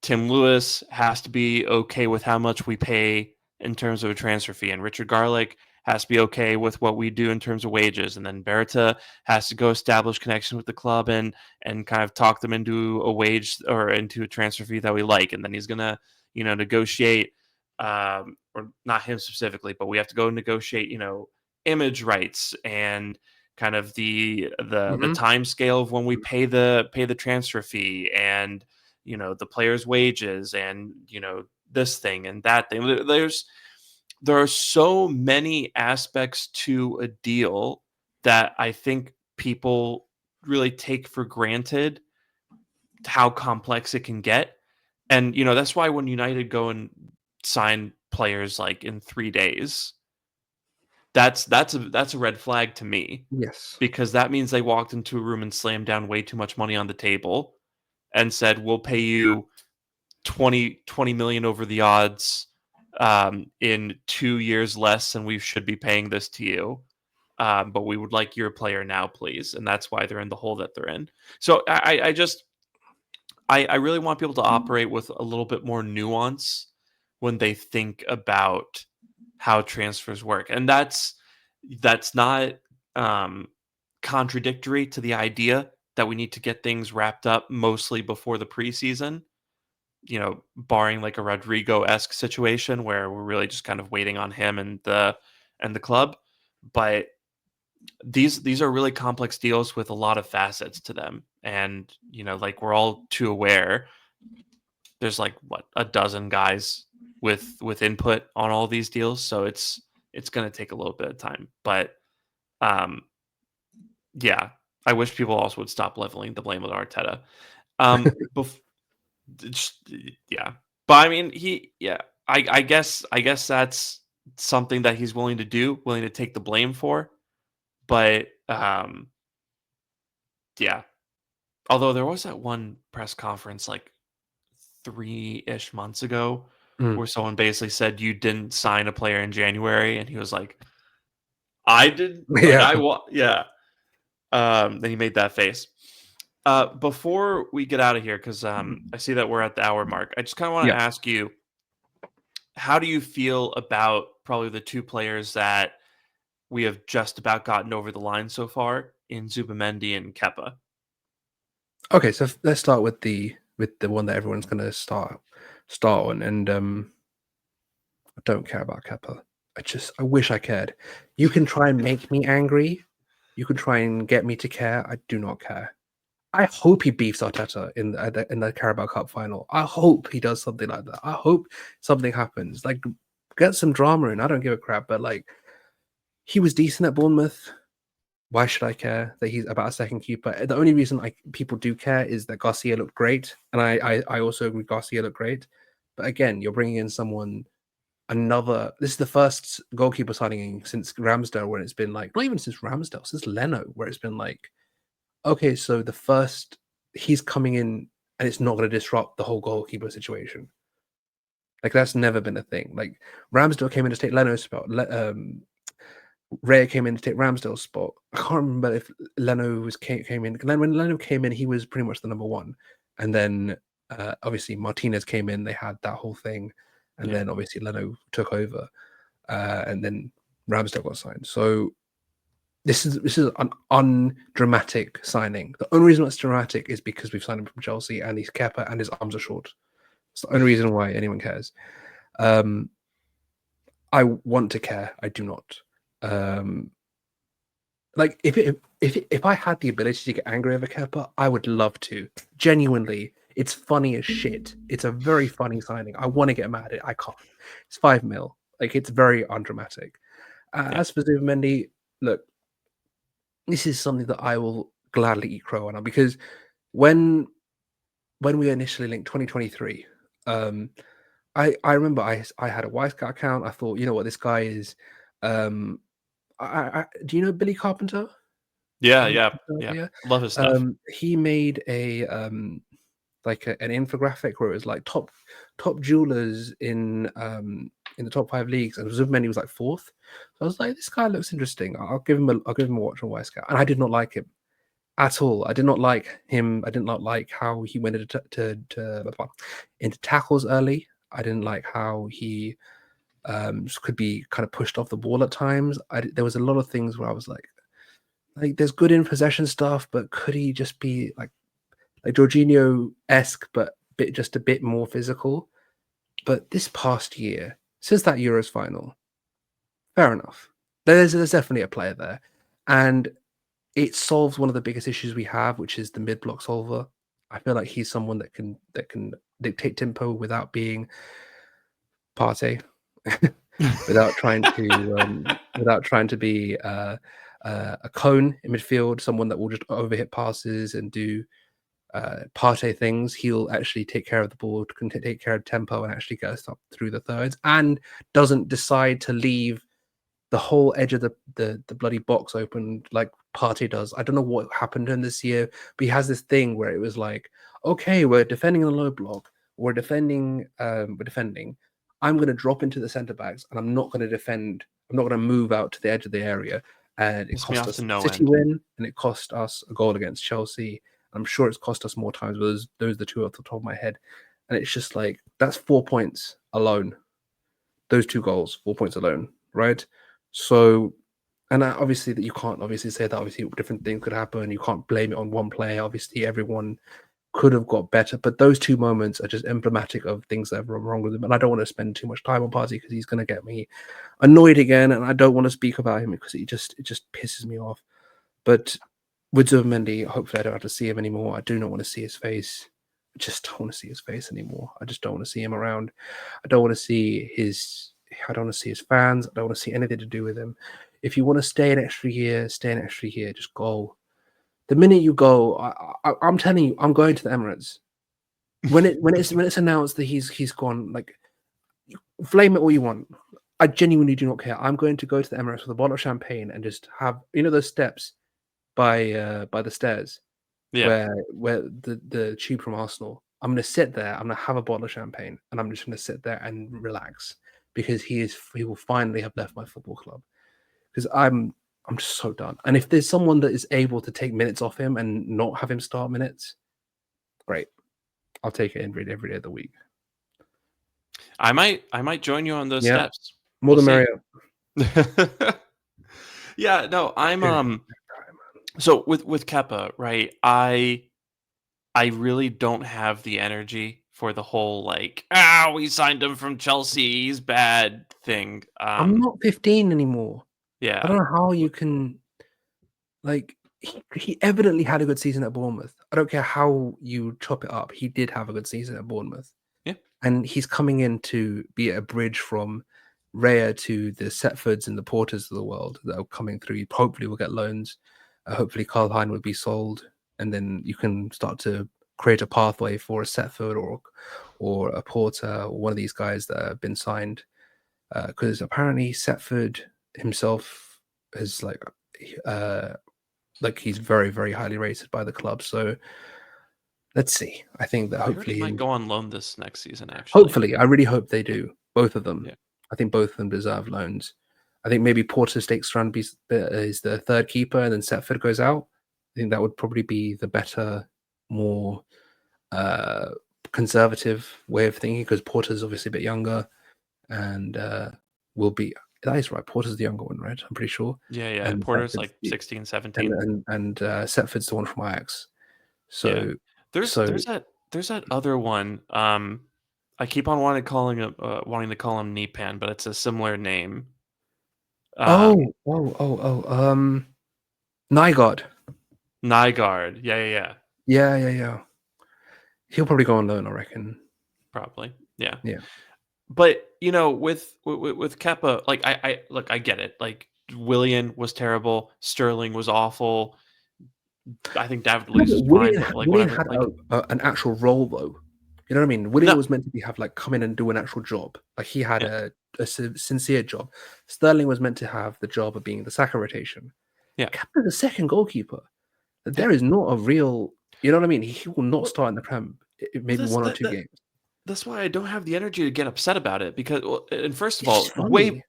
Tim Lewis has to be okay with how much we pay in terms of a transfer fee, and Richard Garlick has to be okay with what we do in terms of wages, and then Berta has to go establish connection with the club and kind of talk them into a wage or into a transfer fee that we like, and then he's gonna negotiate, or not him specifically, but we have to go negotiate image rights and kind of the time scale of when we pay the transfer fee, and the player's wages, and this thing and that thing. There are so many aspects to a deal that I think people really take for granted how complex it can get. And, that's why when United go and sign players like in 3 days, that's a red flag to me. Yes. Because that means they walked into a room and slammed down way too much money on the table and said, we'll pay you 20 million over the odds in 2 years less than we should be paying this to you. But we would like your player now, please. And that's why they're in the hole that they're in. So I really want people to operate with a little bit more nuance when they think about how transfers work. And that's not contradictory to the idea that we need to get things wrapped up mostly before the preseason, barring like a Rodrigo-esque situation where we're really just kind of waiting on him and the club. But these are really complex deals with a lot of facets to them. And, like we're all too aware, there's like a dozen guys with input on all these deals. So it's going to take a little bit of time, but yeah, I wish people also would stop leveling the blame with Arteta. Yeah, but I mean, I guess that's something that he's willing to take the blame for. But yeah, although there was that one press conference like 3-ish months ago where someone basically said you didn't sign a player in January, and he was like, I did, yeah. Then he made that face. Before we get out of here, because I see that we're at the hour mark, I just kind of want to ask you, how do you feel about probably the two players that we have just about gotten over the line so far in Zubimendi and Kepa? Okay, so let's start with the one that everyone's going to start on, and I don't care about Kepa. I wish I cared. You can try and make me angry. You can try and get me to care. I do not care. I hope he beefs Arteta in the Carabao Cup final. I hope he does something like that. I hope something happens. Like, get some drama in. I don't give a crap. But like, he was decent at Bournemouth. Why should I care that he's about a second keeper? The only reason people do care is that Garcia looked great, and I also agree Garcia looked great. But again, you're bringing in someone. This is the first goalkeeper signing since Ramsdale, where it's been like, not even since Ramsdale, since Leno, where it's been like, okay, so he's coming in and it's not going to disrupt the whole goalkeeper situation. Like, that's never been a thing. Like, Ramsdale came in to take Leno's spot. Raya came in to take Ramsdale's spot. I can't remember if Leno came in. When Leno came in, he was pretty much the number one. And then obviously Martinez came in. They had that whole thing. And then obviously Leno took over. And then Ramsdale got signed. So this is an undramatic signing. The only reason it's dramatic is because we've signed him from Chelsea and he's Kepa and his arms are short. It's the only reason why anyone cares. I want to care. I do not. Like, if I had the ability to get angry over Kepa, I would love to. Genuinely, it's funny as shit. It's a very funny signing. I want to get mad at it. I can't. It's 5 mil. Like, it's very undramatic. As for Zubimendi, look, this is something that I will gladly eat crow on, because when we initially linked 2023, I remember I had a Wisecout account. I thought, you know what, this guy is. Do you know Billy Carpenter? Yeah. Love his stuff. He made an infographic where it was like top jewelers in the top 5 leagues, and Zubimendi was like 4th. So I was like, this guy looks interesting. I'll give him a watch on Wisecout, and I did not like him at all. I did not like him. I did not like how he went into tackles early. I didn't like how he could be kind of pushed off the ball at times. There was a lot of things where I was like there's good in possession stuff, but could he just be like Jorginho-esque, but just a bit more physical? But this past year, since that Euros final, fair enough. There's definitely a player there, and it solves one of the biggest issues we have, which is the mid-block solver. I feel like he's someone that can dictate tempo without being Partey. without trying to be a cone in midfield, someone that will just overhit passes and do Partey things. He'll actually take care of the ball, can take care of tempo, and actually get us up through the thirds, and doesn't decide to leave the whole edge of the bloody box open like Partey does. I don't know what happened to him this year, but he has this thing where it was like, okay, we're defending in a low block. we're defending. I'm going to drop into the centre backs, and I'm not going to defend. I'm not going to move out to the edge of the area, and it Piss me cost off us to a no City end. win, and it cost us a goal against Chelsea. I'm sure it's cost us more times. But those are the two off the top of my head, and it's just like that's 4 points alone. Those 2 goals, 4 points alone, right? So, and obviously that you can't obviously say that obviously different things could happen. You can't blame it on one player. Obviously, everyone could have got better, but those 2 moments are just emblematic of things that are wrong with him. And I don't want to spend too much time on Partey because he's going to get me annoyed again, and I don't want to speak about him because it just pisses me off. But with Zubimendi, hopefully I don't have to see him anymore. I do not want to see his face. I just don't want to see his face anymore. I just don't want to see him around. I don't want to see his. I don't want to see his fans. I don't want to see anything to do with him. If you want to stay an extra year, stay an extra year. Just go. The minute you go, I'm telling you, I'm going to the Emirates. When it's announced that he's gone, like flame it all you want. I genuinely do not care. I'm going to go to the Emirates with a bottle of champagne and just have those steps by the stairs Yeah. where the tube from Arsenal. I'm gonna sit there. I'm gonna have a bottle of champagne, and I'm just gonna sit there and relax because he will finally have left my football club. Because I'm just so done. And if there's someone that is able to take minutes off him and not have him start minutes, great. I'll take it every day of the week. I might join you on those Yeah, steps. more We'll the see. merrier. Yeah, no, I'm Yeah. so with Kepa, right? I really don't have the energy for the whole like, we signed him from Chelsea, he's bad thing. I'm not 15 anymore. I Yeah. don't know how you can like he evidently had a good season at Bournemouth. I don't care how you chop it up. He did have a good season at Bournemouth. Yeah. And he's coming in to be a bridge from Raya to the Setfords and the Porters of the world that are coming through. Hopefully we'll get loans. Hopefully Carl Hein would be sold, and then you can start to create a pathway for a Setford or a Porter or one of these guys that have been signed. Because apparently Setford himself is like he's very, very highly rated by the club. So let's see. I think that I heard he hopefully might go on loan this next season, actually. I really hope they do. Both of them. Yeah. I think both of them deserve loans. I think maybe Porter stakes around is the third keeper, and then Setford goes out. I think that would probably be the better, more conservative way of thinking because Porter's obviously a bit younger, and will be. That is right. Porter's the younger one, right? I'm pretty sure. Yeah. And Porter's Setford's like 16, and 17. Setford's the one from Ajax. So There's that other one. I keep on wanting to call him Nipan, but it's a similar name. Nygaard. Nygaard. Yeah. Yeah. He'll probably go on loan, I reckon. Probably. Yeah. Yeah. But with Kepa, like I get it. Like Willian was terrible, Sterling was awful. I think David Luiz is fine, but like Willian whatever. had Like an actual role though. You know what I mean? Willian no, was meant to have like come in and do an actual job. Like he had Yeah. a sincere job. Sterling was meant to have the job of being the Saka rotation. Yeah. Kepa the second goalkeeper. There is not a real. You know what I mean? He will not start in the Prem. Maybe one or two games. That's why I don't have the energy to get upset about it because, and first of It's all, funny.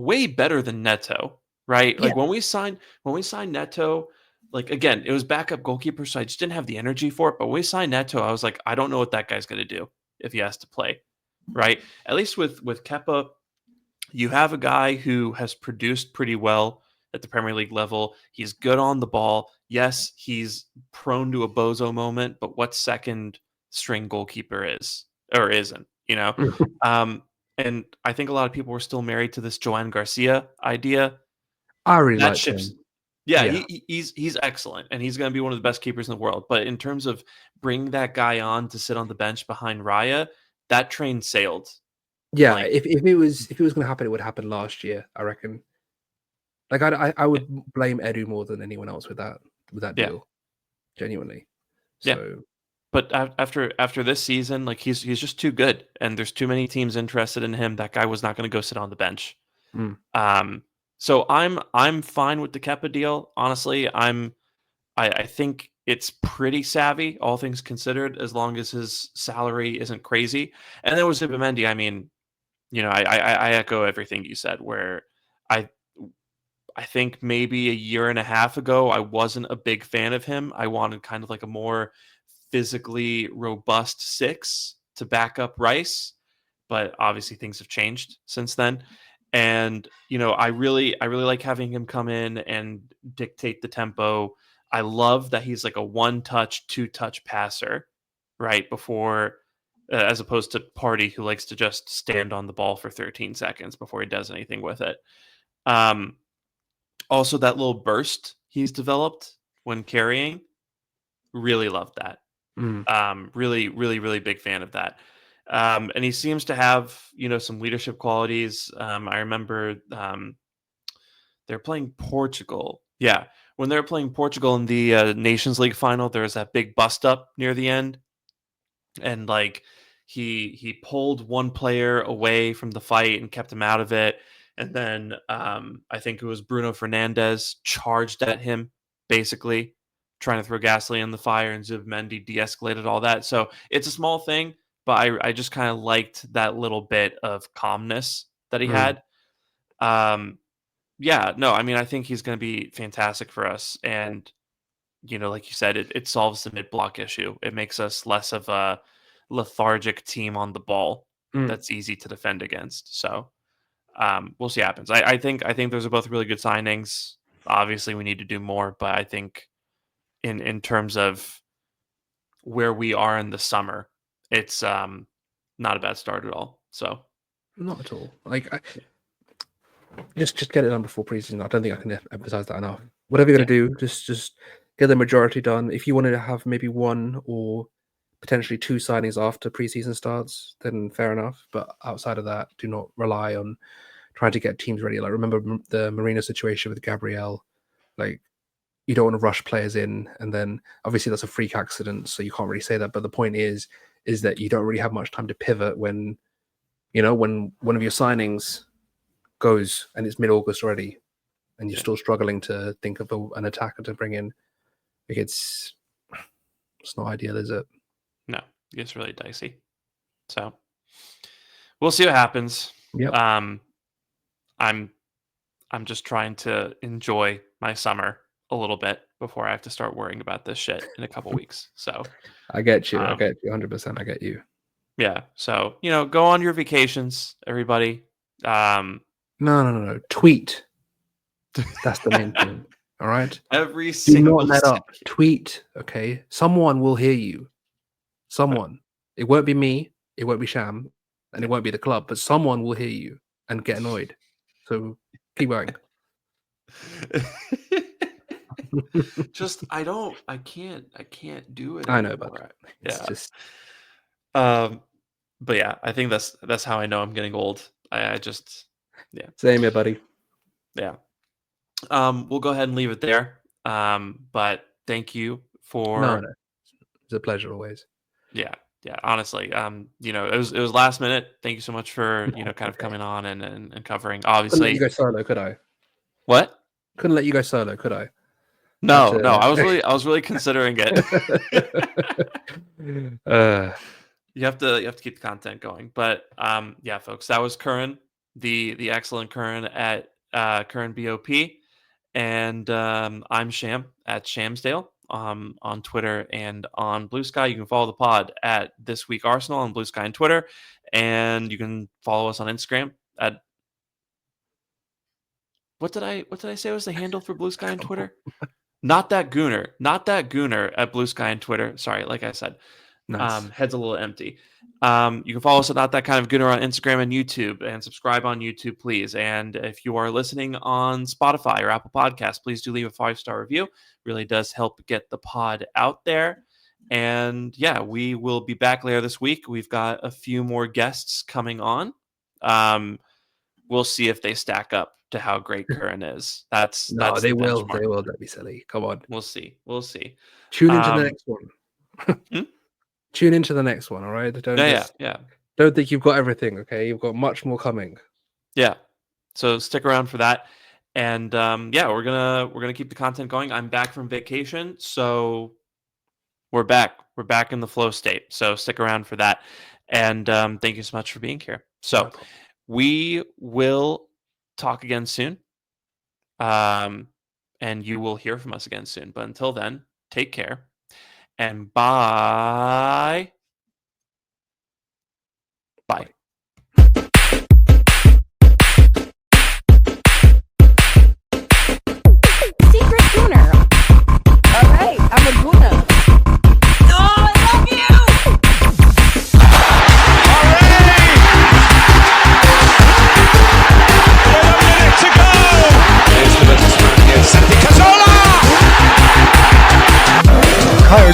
way better than Neto, right? Yeah. Like when we signed Neto, like again, it was backup goalkeeper, so I just didn't have the energy for it. But when we signed Neto, I was like, I don't know what that guy's going to do if he has to play, right? At least with Kepa, you have a guy who has produced pretty well at the Premier League level. He's good on the ball. Yes, he's prone to a bozo moment, but what second string goalkeeper is or isn't, and I think a lot of people were still married to this Joan Garcia idea. I really That liked ship's him. yeah, Yeah. he's excellent, and he's going to be one of the best keepers in the world. But in terms of bringing that guy on to sit on the bench behind Raya, that train sailed. Yeah, Like, if it was going to happen, it would happen last year, I reckon. Like I would blame Edu more than anyone else with that deal, genuinely. So but after this season, like he's just too good, and there's too many teams interested in him. That guy was not going to go sit on the bench. So I'm fine with the Kepa deal. Honestly, I think it's pretty savvy, all things considered, as long as his salary isn't crazy. And then with Zubimendi, I mean, I echo everything you said. Where I I think maybe a year and a half ago, I wasn't a big fan of him. I wanted kind of like a more physically robust six to back up Rice, but obviously things have changed since then. And I really like having him come in and dictate the tempo. I love that he's like a one touch, two touch passer, right? As opposed to Party, who likes to just stand on the ball for 13 seconds before he does anything with it. Um, Also, that little burst he's developed when carrying, really loved that. Mm. Really, really, really big fan of that. And he seems to have, some leadership qualities. I remember they're playing Portugal. Yeah, when they were playing Portugal in the Nations League final, there was that big bust up near the end, and like he pulled one player away from the fight and kept him out of it. And then I think it was Bruno Fernandes charged at him, basically trying to throw gasoline in the fire, and Zubimendi de-escalated all that. So it's a small thing, but I just kind of liked that little bit of calmness that he Mm. had. Yeah, no, I mean, I think he's going to be fantastic for us. And like you said, it solves the mid block issue. It makes us less of a lethargic team on the ball Mm. that's easy to defend against. So we'll see what happens. I think those are both really good signings. Obviously, we need to do more, but I think in terms of where we are in the summer, it's not a bad start at all. So Not at all. Like, just get it done before preseason. I don't think I can emphasize that enough. Whatever you're gonna do, just get the majority done. If you wanted to have maybe one or potentially two signings after preseason starts, then fair enough. But outside of that, do not rely on trying to get teams ready. Like, remember the Marino situation with Gabriel. Like, you don't want to rush players in, and then obviously that's a freak accident, so you can't really say that. But the point is that you don't really have much time to pivot when when one of your signings goes and it's mid-August already, and you're Yeah. still struggling to think of an attacker to bring in. Like, it's not ideal, is it? no, it's really dicey. So we'll see what happens. Yep. Um, I'm I'm just trying to enjoy my summer a little bit before I have to start worrying about this shit in a couple weeks. So, I get you. I um, get you 100%. I get you. yeah. So, go on your vacations, everybody. No. Tweet. That's the main thing. All right. Every Do not single let up. second. Tweet. Okay. Someone will hear you. Someone. It won't be me. It won't be Sham, and it won't be the club. But someone will hear you and get annoyed. So keep going. Just I can't do it I know, but anymore. it's Yeah. just But yeah, I think that's how I know I'm getting old. I just yeah. same here, buddy. Yeah. We'll go ahead and leave it there. But thank you No. for It's a pleasure always. yeah, honestly. It was last minute. Thank you so much for, kind of coming on and covering. Couldn't let you Obviously. go solo, could I? What? Couldn't let you go solo, could I? Had No, no, to. I was really considering it. uh, You have to keep the content going. But yeah, folks, that was Curran, the excellent Curran at Curran BOP. And I'm Sham at Shamsdale on Twitter and on Bluesky. You can follow the pod at This Week Arsenal on Bluesky and Twitter, and you can follow us on Instagram at what did I say was the handle for Bluesky and Twitter? Not that Gooner at Bluesky and Twitter. Sorry, like I said, nice. head's a little empty. You can follow us at Not That Kind of Gooner on Instagram and YouTube, and subscribe on YouTube, please. And if you are listening on Spotify or Apple Podcasts, please do leave a 5-star review. Really does help get the pod out there. And yeah, we will be back later this week. We've got a few more guests coming on. We'll see if they stack up to how great Curran is. That's No, they the will. benchmark. They will. Don't be silly. Come on. We'll see. We'll see. Tune into the Um, next one. Hmm? Tune into the next one. All right. yeah. Don't think you've got everything. Okay, you've got much more coming. Yeah. So stick around for that. And yeah, we're gonna keep the content going. I'm back from vacation, so we're back. We're back in the flow state. So stick around for that. And thank you so much for being here. So we will talk again soon. And you will hear from us again soon. But until then, take care. And bye. Bye. Secret Gooner. All right, I'm a Gooner. Oh, I love you! To go! Here's the businessman here, Santi Cazorla! Oh,